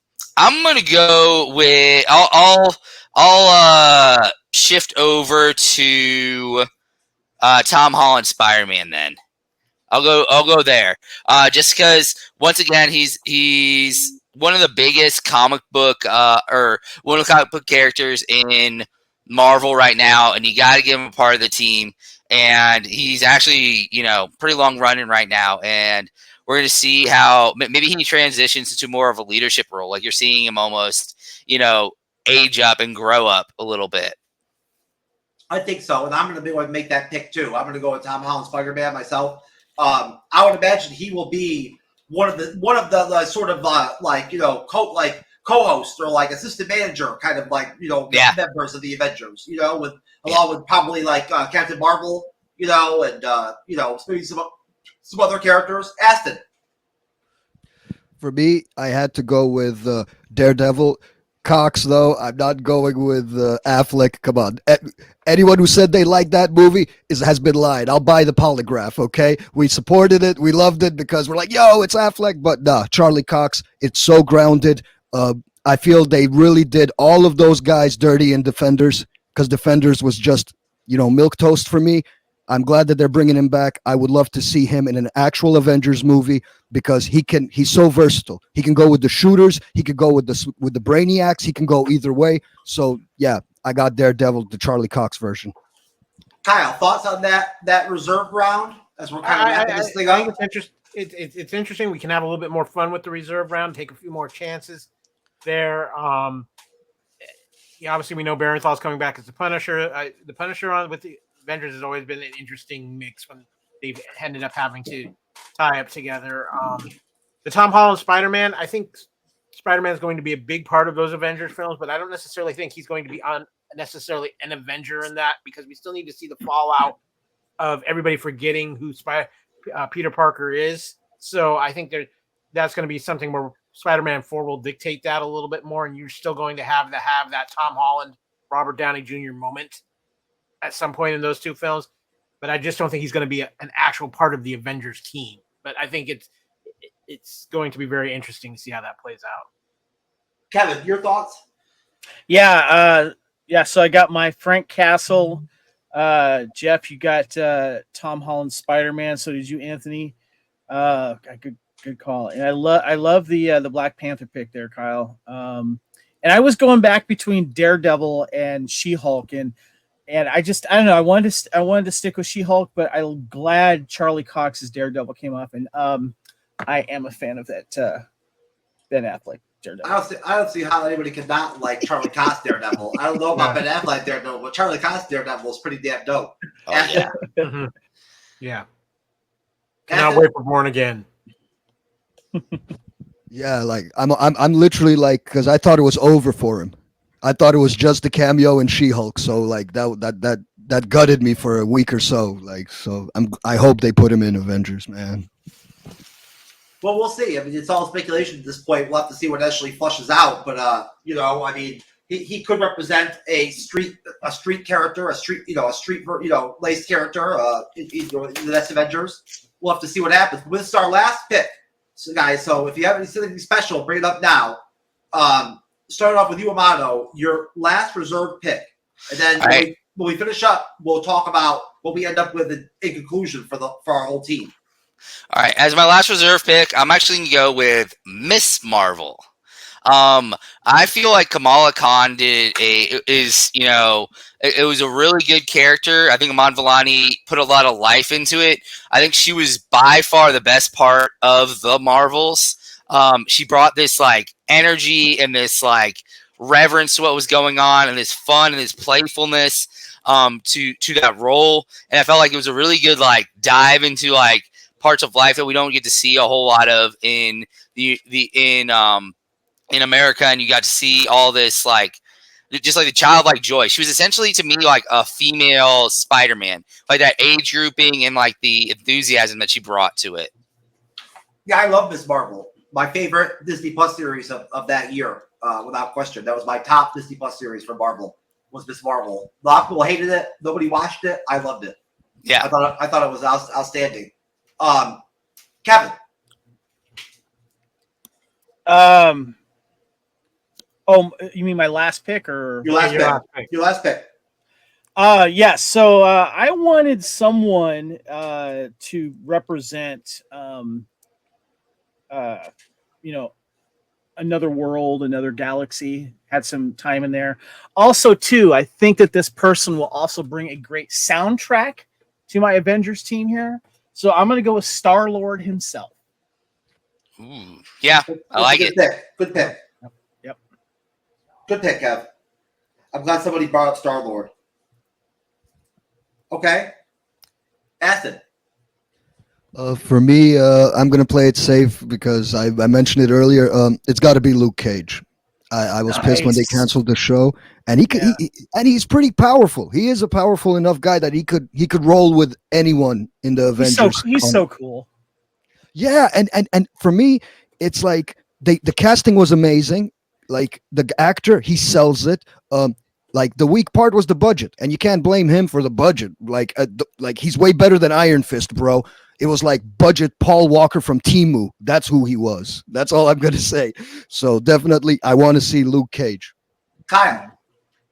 gonna go with I'll shift over to Tom Holland Spider-Man then. I'll go there. Just because once again he's one of the biggest comic book characters in Marvel right now, and you got to give him a part of the team. And he's actually, pretty long running right now. And we're going to see how maybe he transitions into more of a leadership role. Like you're seeing him almost, age up and grow up a little bit. I think so. And I'm going to make that pick too. I'm going to go with Tom Holland Spider-Man myself. I would imagine he will be one of the sort of co-host or like assistant manager kind of like members of the Avengers, along with probably like Captain Marvel, and maybe some other characters. Aston. For me, I had to go with Daredevil. Cox, though, I'm not going with Affleck. Come on. Anyone who said they liked that movie has been lying. I'll buy the polygraph, okay? We supported it. We loved it because we're like, yo, it's Affleck. But nah, Charlie Cox, it's so grounded. I feel they really did all of those guys dirty in Defenders because Defenders was just, milquetoast for me. I'm glad that they're bringing him back. I would love to see him in an actual Avengers movie because he's so versatile. He can go with the shooters. He could go with the Brainiacs. He can go either way. So yeah, I got Daredevil, the Charlie Cox version. Kyle, thoughts on that reserve round as we're kind of wrapping this thing up? It's interesting. We can have a little bit more fun with the reserve round, take a few more chances there. Obviously we know Barenthal's coming back as the Punisher. The Punisher with the Avengers has always been an interesting mix when they've ended up having to tie up together. The Tom Holland Spider-Man, I think Spider-Man is going to be a big part of those Avengers films, but I don't necessarily think he's going to be necessarily an Avenger in that, because we still need to see the fallout of everybody forgetting who Peter Parker is. So I think that's going to be something where Spider-Man 4 will dictate that a little bit more, and you're still going to have that Tom Holland, Robert Downey Jr. moment at some point in those two films. But I just don't think he's going to be an actual part of the Avengers team. But I think it's going to be very interesting to see how that plays out. Kevin, your thoughts? Yeah. So I got my Frank Castle. Jeff, you got Tom Holland Spider-Man. So did you, Anthony? Good call. And I love the Black Panther pick there, Kyle. And I was going back between Daredevil and She-Hulk, and I don't know. I wanted to stick with She-Hulk, but I'm glad Charlie Cox's Daredevil came up, and I am a fan of that Ben Affleck Daredevil. I don't see how anybody could not like Charlie Cox Daredevil. I don't know about Ben Affleck Daredevil, but Charlie Cox Daredevil is pretty damn dope. Oh, yeah. Mm-hmm. Yeah. Cannot wait for Born Again. Yeah, like I'm literally like, because I thought it was over for him. I thought it was just a cameo in She-Hulk, so like that gutted me for a week or so. Like, so I hope they put him in Avengers, man. Well, we'll see. I mean, it's all speculation at this point. We'll have to see what actually flushes out. But I mean, he could represent a street character, laced character. In the next Avengers, we'll have to see what happens. This is our last pick, so guys. So if you have anything special, bring it up now. Starting off with you, Amato, your last reserve pick, and then when we finish up, we'll talk about what we end up with in conclusion for our whole team. All right, as my last reserve pick, I'm actually going to go with Miss Marvel. I feel like Kamala Khan it was a really good character. I think Iman Vellani put a lot of life into it. I think she was by far the best part of the Marvels. She brought this like energy and this like reverence to what was going on, and this fun and this playfulness to that role. And I felt like it was a really good like dive into like parts of life that we don't get to see a whole lot of in America, and you got to see all this like just like the childlike joy. She was essentially to me like a female Spider-Man, like that age grouping and like the enthusiasm that she brought to it. Yeah, I love Miss Marvel. My favorite Disney Plus series of that year, without question. That was my top Disney Plus series for Marvel, was Miss Marvel. A lot of people hated it. Nobody watched it. I loved it. Yeah. I thought it was outstanding. Kevin. Oh, you mean my last pick or your last pick? Your last pick. Yes. So I wanted someone to represent another world, another galaxy, had some time in there. Also, too, I think that this person will also bring a great soundtrack to my Avengers team here. So I'm going to go with Star-Lord himself. Ooh, yeah, I like it. Good pick. Yep. Good pick, Kev. I'm glad somebody brought up Star-Lord. Okay. Aston. For me, I'm going to play it safe because I mentioned it earlier. It's got to be Luke Cage. I was pissed when they canceled the show, and he's pretty powerful. He is a powerful enough guy that he could roll with anyone in the Avengers. He's so cool. Yeah, and for me, it's like the casting was amazing. Like the actor, he sells it. Like the weak part was the budget, and you can't blame him for the budget. Like he's way better than Iron Fist, bro. It was like budget Paul Walker from Temu. That's who he was. That's all I'm going to say. So definitely, I want to see Luke Cage. Kyle.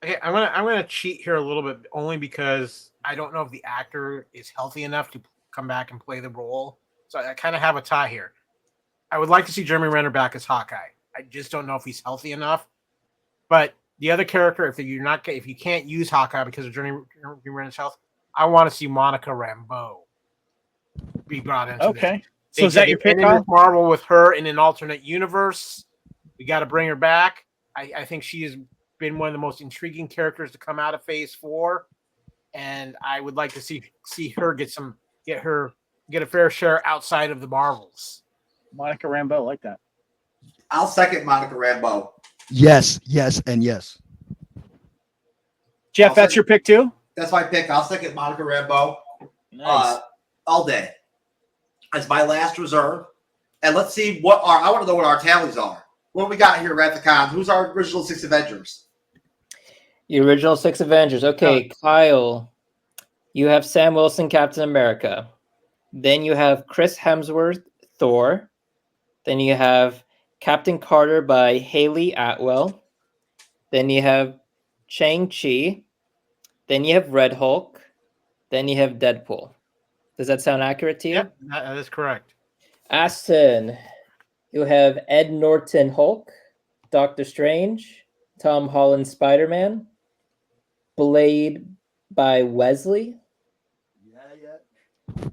Okay, I'm gonna cheat here a little bit, only because I don't know if the actor is healthy enough to come back and play the role. So I kind of have a tie here. I would like to see Jeremy Renner back as Hawkeye. I just don't know if he's healthy enough. But the other character, if you can't use Hawkeye because of Jeremy Renner's health, I want to see Monica Rambeau be brought into this. So is that your pick? Marvel with her in an alternate universe. We got to bring her back. I think she has been one of the most intriguing characters to come out of Phase 4, and I would like to see her get a fair share outside of the Marvels. Monica Rambeau, like that. I'll second Monica Rambeau. Yes, and yes. Jeff, that's your pick too? That's my pick. I'll second Monica Rambeau. Nice. All day. As my last reserve. And let's see I want to know what our tallies are. What do we got here at the con? Who's our original 6 Avengers? The original 6 Avengers. Okay, Kyle, you have Sam Wilson, Captain America. Then you have Chris Hemsworth, Thor. Then you have Captain Carter by Haley Atwell. Then you have Shang-Chi. Then you have Red Hulk. Then you have Deadpool. Does that sound accurate to you? Yep, that is correct. Aston, you have Ed Norton Hulk, Doctor Strange, Tom Holland Spider-Man, Blade by Wesley.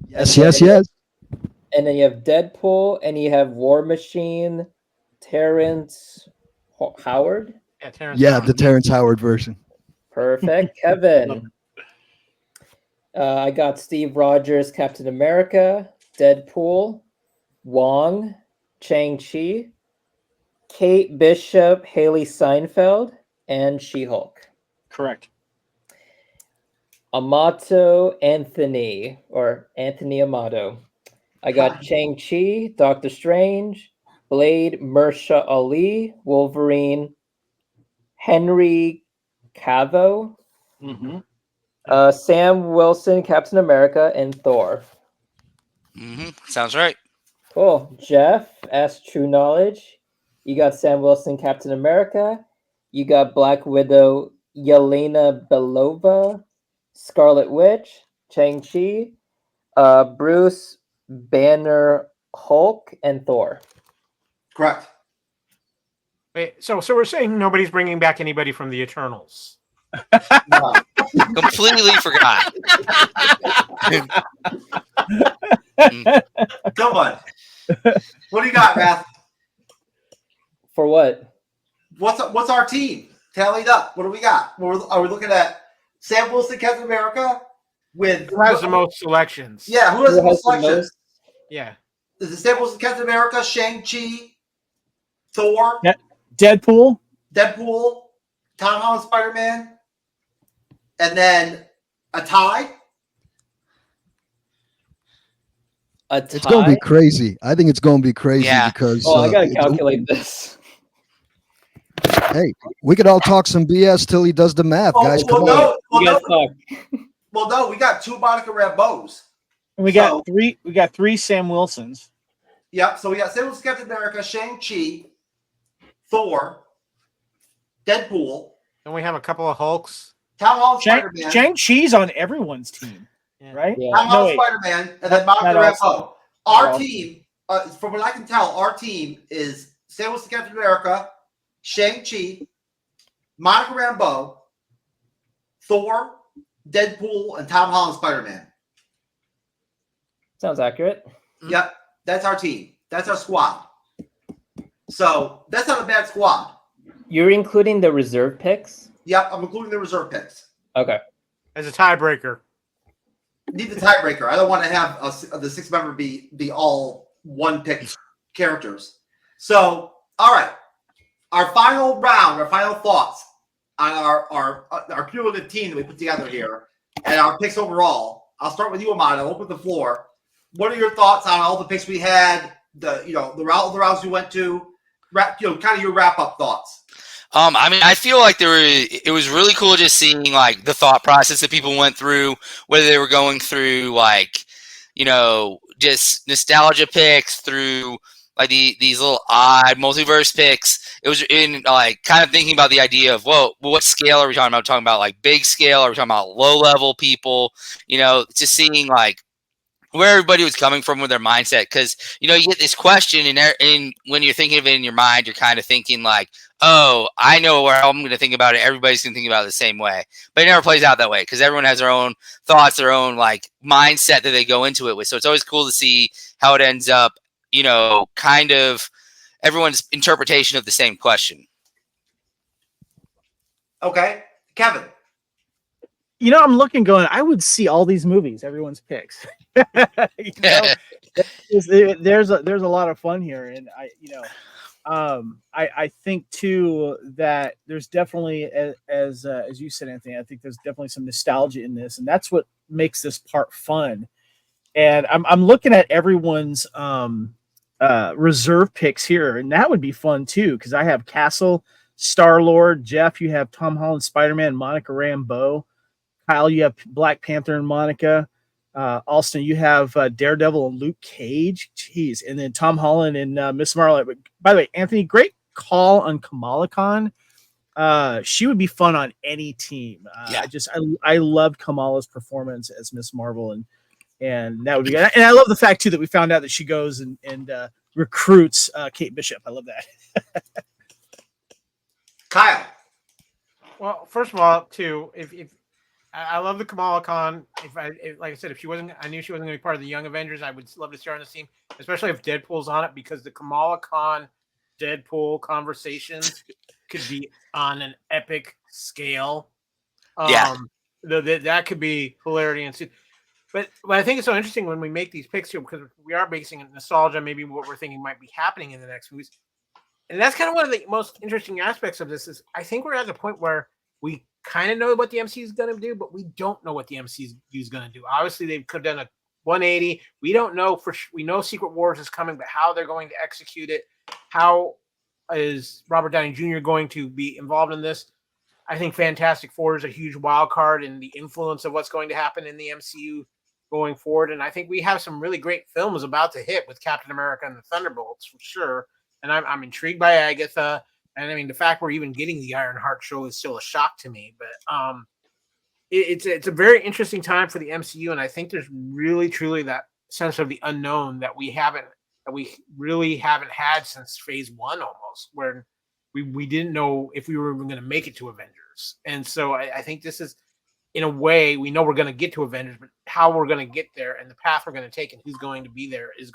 Yes. And then you have Deadpool, and you have War Machine, Terrence Howard. Yeah, Terrence Yeah, Howard. the Terrence Howard version. Perfect. Kevin. I got Steve Rogers, Captain America, Deadpool, Wong, Shang-Chi, Kate Bishop, Haley Seinfeld, and She-Hulk. Correct. Amato Anthony, or Anthony Amato. I got Shang-Chi, Doctor Strange, Blade, Mahershala Ali, Wolverine, Henry Cavill, Sam Wilson, Captain America, and Thor. Sounds right. Cool. Jeff asked TrueKnowledge. You got Sam Wilson, Captain America. You got Black Widow, Yelena Belova, Scarlet Witch, Shang-Chi, Bruce Banner, Hulk, and Thor. Correct. Wait, so we're saying nobody's bringing back anybody from the Eternals. No. Completely forgot. Come on. What do you got, Matt? For what? What's our team? Tallied up. What do we got? Are we looking at Sam Wilson, Captain America? With Who has the most selections? Yeah, who has the most selections? Yeah. Is it Sam Wilson, Captain America, Shang-Chi, Thor, Deadpool, Tom Holland, Spider-Man, and then a tie? It's going to be crazy. I think it's going to be crazy because... I got to calculate this. Hey, we could all talk some BS till he does the math, guys. Come on. No, we got 2 Monica Rambeaus. We got three. We got 3 Sam Wilsons. Yep. So we got Sam Wilson, Captain America, Shang-Chi, Thor, Deadpool. Then we have a couple of Hulks. Tom Holland, Spider-Man. Shang-Chi's on everyone's team, right? Yeah. Tom Holland, Spider-Man, and then Monica Rambeau. Our team, from what I can tell, our team is Sam Wilson, Captain America, Shang-Chi, Monica Rambeau, Thor, Deadpool, and Tom Holland, Spider-Man. Sounds accurate. Yep, that's our team. That's our squad. So that's not a bad squad. You're including the reserve picks? Yep, I'm including the reserve picks. Okay. As a tiebreaker. Need the tiebreaker. I don't want to have the 6-member be all 1-pick characters. So, all right. Our final round, our final thoughts on our cumulative team that we put together here and our picks overall. I'll start with you, Amato. Open the floor. What are your thoughts on all the picks we had? The rounds we went to. Kind of your wrap-up thoughts. I mean, I feel like it was really cool just seeing like the thought process that people went through, whether they were going through like, just nostalgia picks, through like these little odd multiverse picks. It was in like kind of thinking about the idea of, whoa, what scale are we talking about? Talking about like big scale? Are we talking about low level people? You know, just seeing like where everybody was coming from with their mindset. Because, you know, you get this question and when you're thinking of it in your mind, you're kind of thinking like, oh, I know where I'm going to think about it. Everybody's going to think about it the same way. But it never plays out that way because everyone has their own thoughts, their own like mindset that they go into it with. So it's always cool to see how it ends up, you know, kind of everyone's interpretation of the same question. Okay. Kevin. You know, I'm looking going, I would see all these movies, everyone's picks. You know, there's a lot of fun here. And I think too that there's definitely, as you said, Anthony, I think there's definitely some nostalgia in this, and that's what makes this part fun. And I'm looking at everyone's reserve picks here, and that would be fun too, because I have Castle, Star-Lord, Jeff, you have Tom Holland, Spider-Man, Monica Rambeau. Kyle, you have Black Panther and Monica. Alston, you have Daredevil and Luke Cage. Jeez. And then Tom Holland and Miss Marvel. By the way, Anthony, great call on Kamala Khan. She would be fun on any team. I loved Kamala's performance as Miss Marvel, and that would be good. And I love the fact too that we found out that she goes and recruits Kate Bishop. I love that. Kyle. Well, first of all, too, if I love the Kamala Khan. Like I said, if I knew she wasn't going to be part of the Young Avengers, I would love to see her on this team, especially if Deadpool's on it, because the Kamala Khan Deadpool conversations could be on an epic scale. That could be hilarity. But I think it's so interesting when we make these picks here, because we are basing it nostalgia, maybe what we're thinking might be happening in the next movies. And that's kind of one of the most interesting aspects of this is I think we're at the point where we kind of know what the MCU is going to do, but we don't know what the MCU is going to do. Obviously, they could have done a 180. We don't know we know Secret Wars is coming, but how they're going to execute it, how is Robert Downey Jr. going to be involved in this? I think Fantastic Four is a huge wild card in the influence of what's going to happen in the MCU going forward. And I think we have some really great films about to hit with Captain America and the Thunderbolts for sure. And I'm intrigued by Agatha. And I mean, the fact we're even getting the Ironheart show is still a shock to me. But it's a very interesting time for the MCU, and I think there's really, truly that sense of the unknown that we really haven't had since Phase 1 almost, where we didn't know if we were even going to make it to Avengers. And so I think this is, in a way, we know we're going to get to Avengers, but how we're going to get there and the path we're going to take and who's going to be there is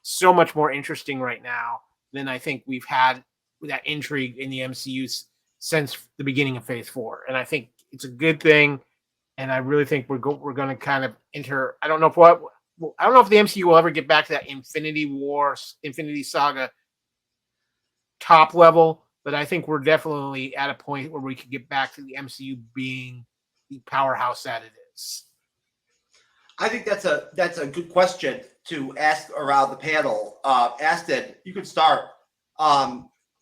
so much more interesting right now than I think we've had that intrigue in the MCU since the beginning of Phase 4. And I think it's a good thing. And I really think we're going to kind of enter. I don't know if the MCU will ever get back to that Infinity Saga top level, but I think we're definitely at a point where we could get back to the MCU being the powerhouse that it is. I think that's a good question to ask around the panel. Aston, you can start.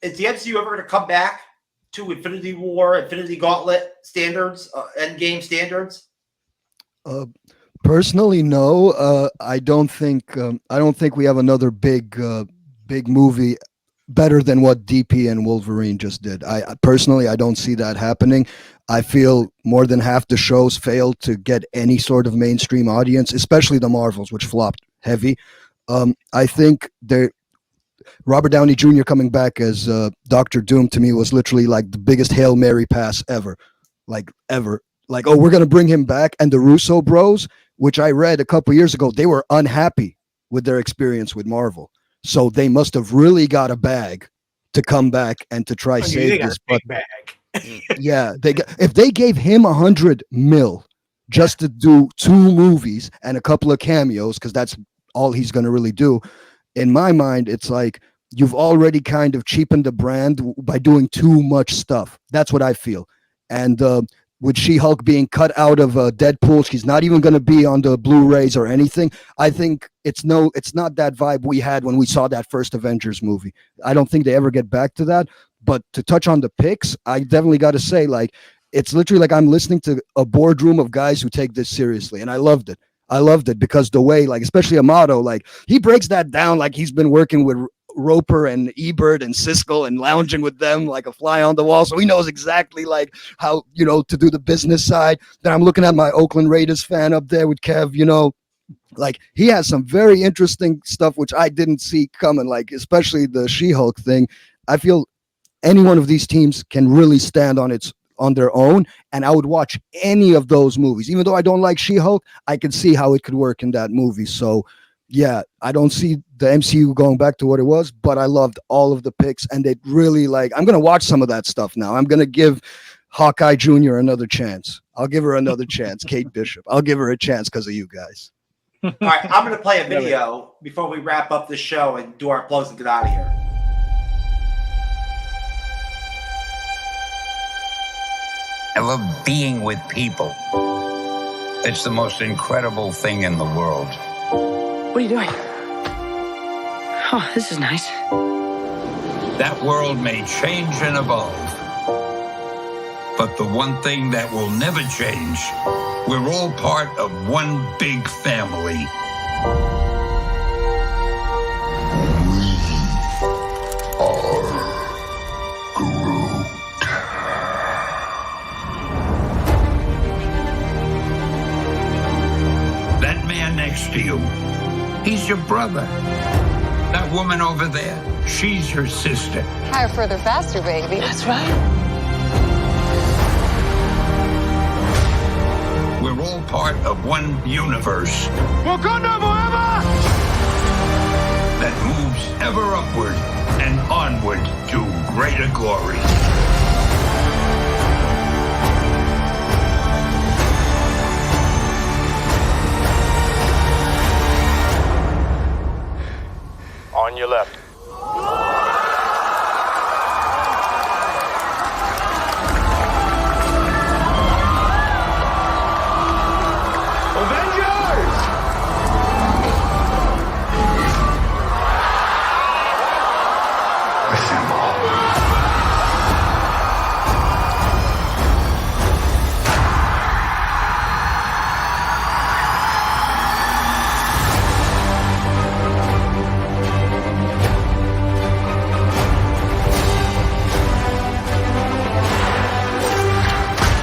Is the MCU ever going to come back to Infinity War, Infinity Gauntlet standards, Endgame standards? Personally, no. I don't think we have another big movie better than what DP and Wolverine just did. I personally don't see that happening. I feel more than half the shows failed to get any sort of mainstream audience, especially the Marvels, which flopped heavy. I think Robert Downey Jr. coming back as Dr. Doom to me was literally like the biggest Hail Mary pass ever. Like, oh, we're going to bring him back. And the Russo bros, which I read a couple years ago, they were unhappy with their experience with Marvel. So they must have really got a bag to come back and to try save this. Big bag. Yeah, if they gave him $100 million just to do 2 movies and a couple of cameos, because that's all he's going to really do. In my mind, it's like you've already kind of cheapened the brand by doing too much stuff. That's what I feel. And with She-Hulk being cut out of Deadpool, she's not even going to be on the Blu-rays or anything. I think it's not that vibe we had when we saw that first Avengers movie. I don't think they ever get back to that. But to touch on the picks, I definitely got to say, like, it's literally like I'm listening to a boardroom of guys who take this seriously, and I loved it. I loved it because the way, like, especially Amato, like, he breaks that down like he's been working with Roper and Ebert and Siskel and lounging with them like a fly on the wall. So he knows exactly like how, to do the business side. Then I'm looking at my Oakland Raiders fan up there with Kev, like he has some very interesting stuff, which I didn't see coming, like especially the She-Hulk thing. I feel any one of these teams can really stand on their own, and I would watch any of those movies. Even though I don't like She-Hulk, I can see how it could work in that movie. So yeah, I don't see the MCU going back to what it was, but I loved all of the picks, and it really, I'm going to watch some of that stuff now. I'm going to give Hawkeye Jr. another chance. I'll give her another chance. Kate Bishop. I'll give her a chance because of you guys. All right, I'm going to play a video before we wrap up the show and do our close and get out of here. I love being with people. It's the most incredible thing in the world. What are you doing? Oh, this is nice. That world may change and evolve, but the one thing that will never change, we're all part of one big family. We are Groot. That man next to you, he's your brother. That woman over there, she's her sister. Higher, further, faster, baby. That's right. We're all part of one universe. Wakanda forever! That moves ever upward and onward to greater glory. On your left. Avengers!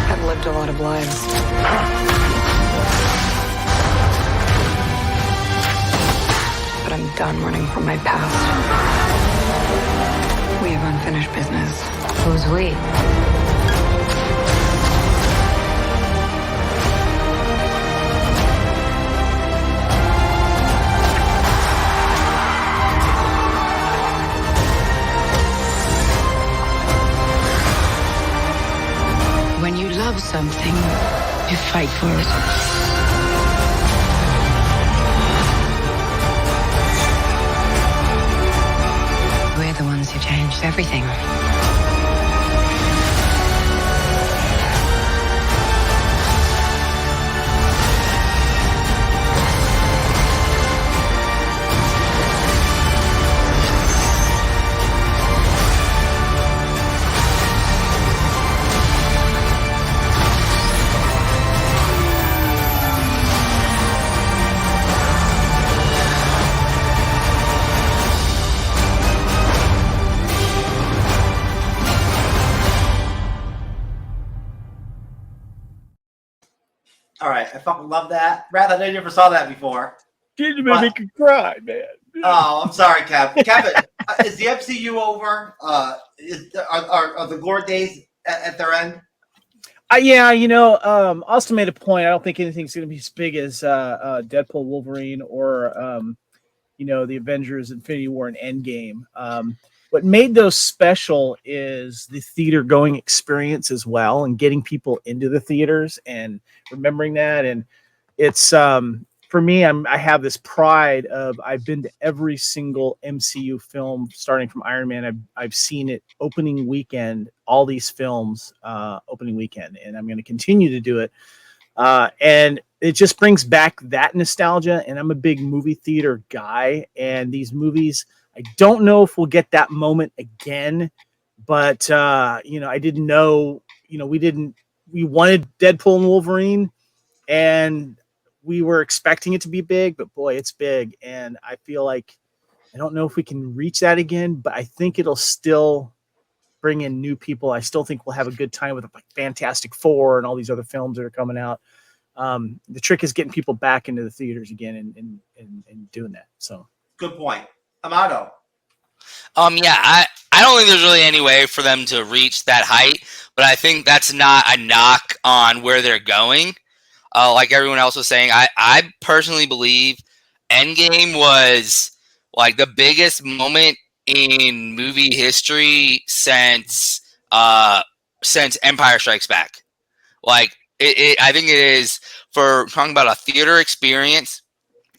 I've lived a lot of lives. But I'm done running from my past. We have unfinished business. Who's we? When you love something, you fight for it. We're the ones who changed everything. All right, I fucking love that. Rather, I never saw that before. Did make me cry, man? Oh, I'm sorry, Kevin. Kevin, is the MCU over? Are the glory days at their end? Yeah, Austin made a point. I don't think anything's going to be as big as Deadpool, Wolverine, or the Avengers, Infinity War, and Endgame. What made those special is the theater going experience as well, and getting people into the theaters and remembering that. And it's for me, I have this pride of I've been to every single MCU film starting from Iron Man. I've seen it opening weekend, all these films opening weekend, and I'm going to continue to do it. And it just brings back that nostalgia. And I'm a big movie theater guy, and these movies, I don't know if we'll get that moment again, but I didn't know, we wanted Deadpool and Wolverine, and we were expecting it to be big, but boy, it's big. And I feel like I don't know if we can reach that again, but I think it'll still bring in new people. I still think we'll have a good time with like Fantastic Four and all these other films that are coming out. The trick is getting people back into the theaters again and doing that. So good point. Amato. Yeah, I don't think there's really any way for them to reach that height, but I think that's not a knock on where they're going. Like everyone else was saying, I personally believe Endgame was like the biggest moment in movie history since Empire Strikes Back. Like I think it is, for talking about a theater experience.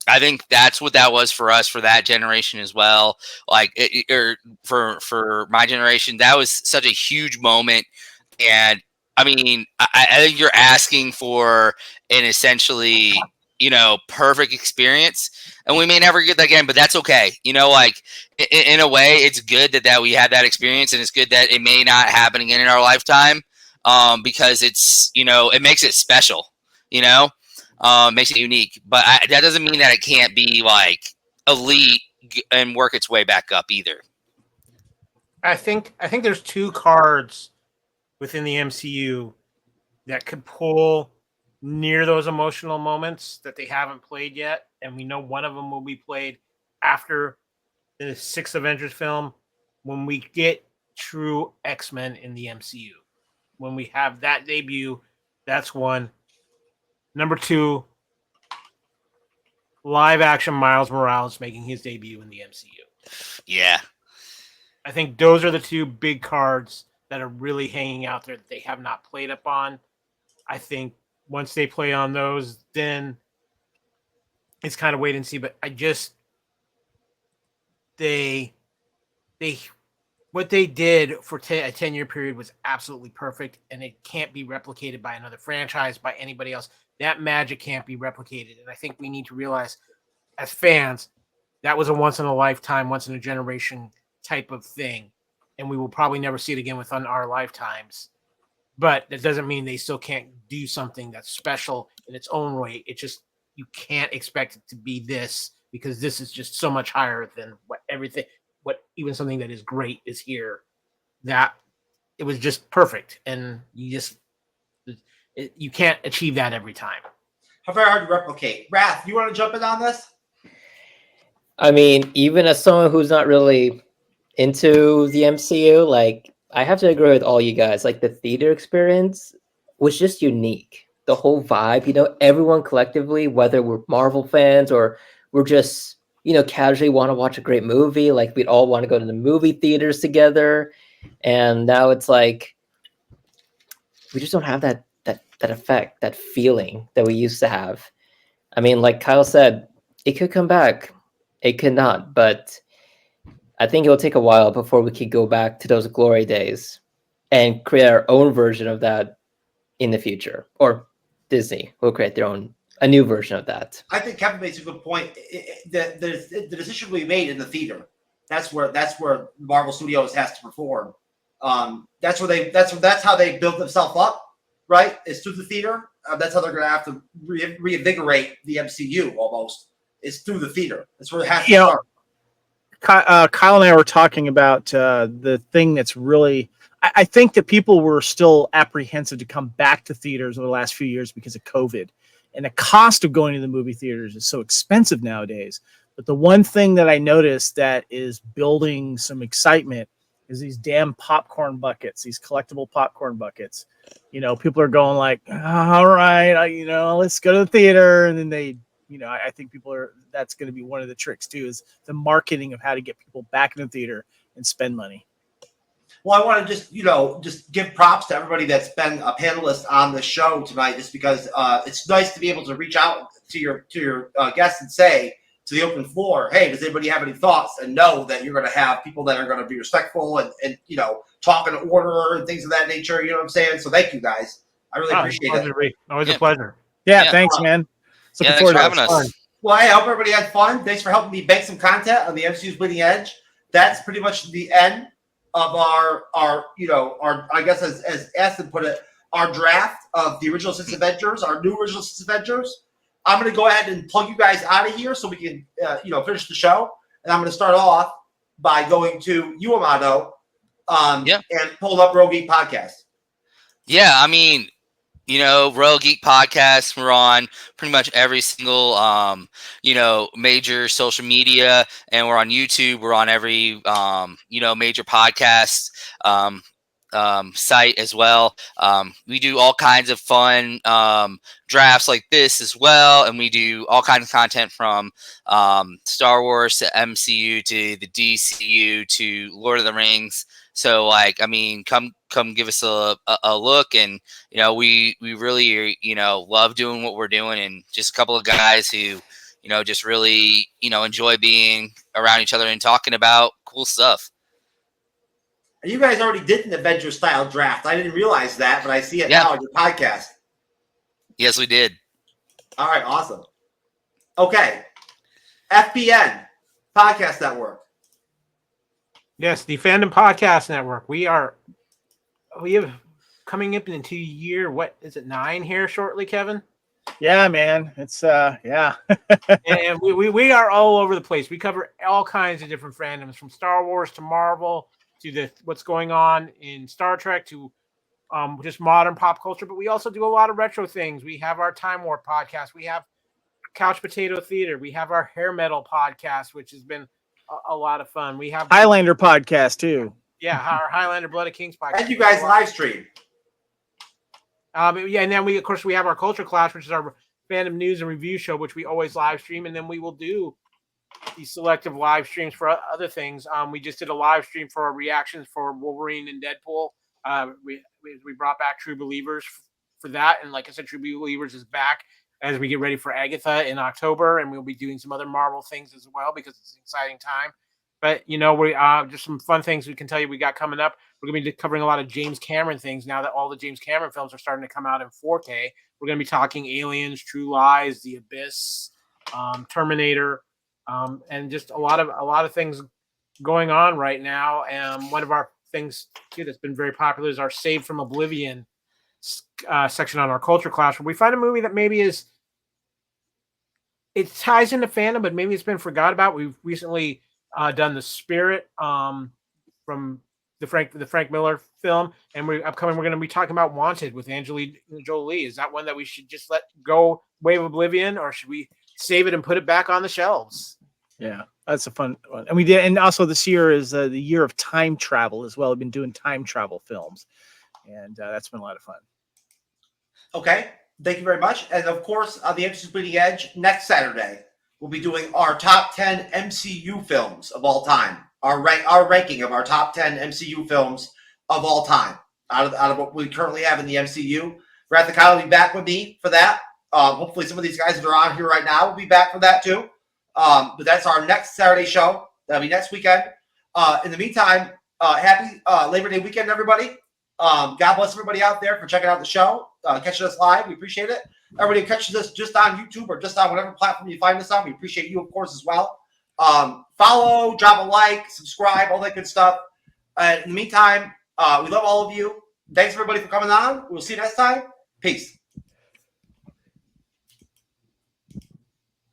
I think that's what that was for us, for that generation as well. Like, or for my generation, that was such a huge moment. And I mean, I think you're asking for an essentially, perfect experience, and we may never get that again, but that's okay. Like in a way, it's good that we had that experience, and it's good that it may not happen again in our lifetime, because it's, it makes it special, makes it unique. But that doesn't mean that it can't be like elite and work its way back up either. I think there's two cards within the MCU that could pull near those emotional moments that they haven't played yet, and we know one of them will be played after the 6th Avengers film, when we get true X-Men in the MCU. When we have that debut, that's one. Number 2, live action Miles Morales making his debut in the MCU. Yeah. I think those are the two big cards that are really hanging out there that they have not played upon. I think once they play on those, then it's kind of wait and see. But I just, what they did for a 10-year period was absolutely perfect, and it can't be replicated by another franchise, by anybody else. That magic can't be replicated. And I think we need to realize as fans, that was a once in a lifetime, once in a generation type of thing. And we will probably never see it again within our lifetimes. But that doesn't mean they still can't do something that's special in its own way. It's just, you can't expect it to be this, because this is just so much higher than what even something that is great is here. That it was just perfect. And you can't achieve that every time. How very hard to replicate. Wrath, you want to jump in on this? I mean, even as someone who's not really into the MCU, like, I have to agree with all you guys. Like, the theater experience was just unique. The whole vibe, everyone collectively, whether we're Marvel fans or we're just, casually want to watch a great movie, like, we'd all want to go to the movie theaters together. And now it's like, we just don't have that effect, that feeling that we used to have. I mean, like Kyle said, it could come back. It could not, but I think it'll take a while before we could go back to those glory days and create our own version of that in the future. Or Disney will create a new version of that. I think Kevin makes a good point. The decision will be made in the theater. That's where Marvel Studios has to perform. That's how they build themselves up, right? Is through the theater. That's how they're going to have to reinvigorate the MCU almost. Is through the theater. That's where it has to start. Kyle and I were talking about the thing that's really, I think that people were still apprehensive to come back to theaters over the last few years because of COVID. And the cost of going to the movie theaters is so expensive nowadays. But the one thing that I noticed that is building some excitement is these damn popcorn buckets, these collectible popcorn buckets. People are going like, all right, let's go to the theater. And then they, I think that's going to be one of the tricks too, is the marketing of how to get people back in the theater and spend money. Well, I want to just give props to everybody that's been a panelist on the show tonight, just because it's nice to be able to reach out to your guests and say to the open floor, hey, does anybody have any thoughts? And know that you're going to have people that are going to be respectful and talk in order and things of that nature. You know what I'm saying? So thank you guys. I really appreciate it. Always a pleasure. Yeah, thanks, man. Thanks for having us. Well, I hope everybody had fun. Thanks for helping me bank some content on the MCU's Bleeding Edge. That's pretty much the end of our I guess as Aston put it, our draft of the original 6 Avengers, our new original 6 Avengers. I'm going to go ahead and plug you guys out of here so we can, finish the show. And I'm going to start off by going to you, Amato, and pull up Royal Geek Podcast. Yeah, I mean, Royal Geek Podcast, we're on pretty much every single, major social media, and we're on YouTube. We're on every, major podcast site as well. We do all kinds of fun drafts like this as well, and we do all kinds of content from Star Wars to MCU to the DCU to Lord of the Rings. So, come give us a look, and we really love doing what we're doing, and just a couple of guys who just really enjoy being around each other and talking about cool stuff. You guys already did an Avengers style draft. I didn't realize that, but I see it now on your podcast. Yes, we did. All right, awesome. Okay, FPN Podcast Network. Yes, the Fandom Podcast Network. We have coming up into year, what is it, 9 here shortly, Kevin? Yeah, man. It's yeah. And we are all over the place. We cover all kinds of different fandoms, from Star Wars to Marvel to what's going on in Star Trek to just modern pop culture. But we also do a lot of retro things. We have our Time Warp podcast. We have Couch Potato Theater. We have our Hair Metal podcast, which has been a lot of fun. We have Highlander podcast too. Yeah, our Highlander Blood of Kings podcast. And you guys live stream. And then we have our Culture Clash, which is our fandom news and review show, which we always live stream, and then we will do these selective live streams for other things. We just did a live stream for our reactions for Wolverine and Deadpool. We brought back True Believers for that, and like I said, True Believers is back as we get ready for Agatha in October, and we'll be doing some other Marvel things as well because it's an exciting time. But we just some fun things we can tell you we got coming up. We're going to be covering a lot of James Cameron things now that all the James Cameron films are starting to come out in 4K. We're going to be talking Aliens, True Lies, The Abyss, Terminator, and just a lot of things going on right now. And one of our things too that's been very popular is our Saved from Oblivion section on our Culture Clash, where we find a movie that maybe it ties into fandom, but maybe it's been forgot about. We've recently done The Spirit from the Frank Miller film, and we're going to be talking about Wanted with Angelina Jolie. Is that one that we should just let go, Wave Oblivion, or should we save it and put it back on the shelves? Yeah, that's a fun one. And we did, and also this year is the year of time travel as well. We've been doing time travel films, and that's been a lot of fun. Okay, thank you very much. And of course, on the MCU'S Bleeding Edge next Saturday, we'll be doing our top 10 MCU films of all time. Our ranking of our top 10 MCU films of all time out of what we currently have in the MCU. Rathacon will be back with me for that. Hopefully some of these guys that are on here right now will be back for that too. But that's our next Saturday show. That'll be next weekend. In the meantime, happy Labor Day weekend, everybody. God bless everybody out there for checking out the show, catching us live. We appreciate it. Everybody who catches us just on YouTube or just on whatever platform you find us on, we appreciate you, of course, as well. Follow, drop a like, subscribe, all that good stuff. In the meantime, we love all of you. Thanks, everybody, for coming on. We'll see you next time. Peace.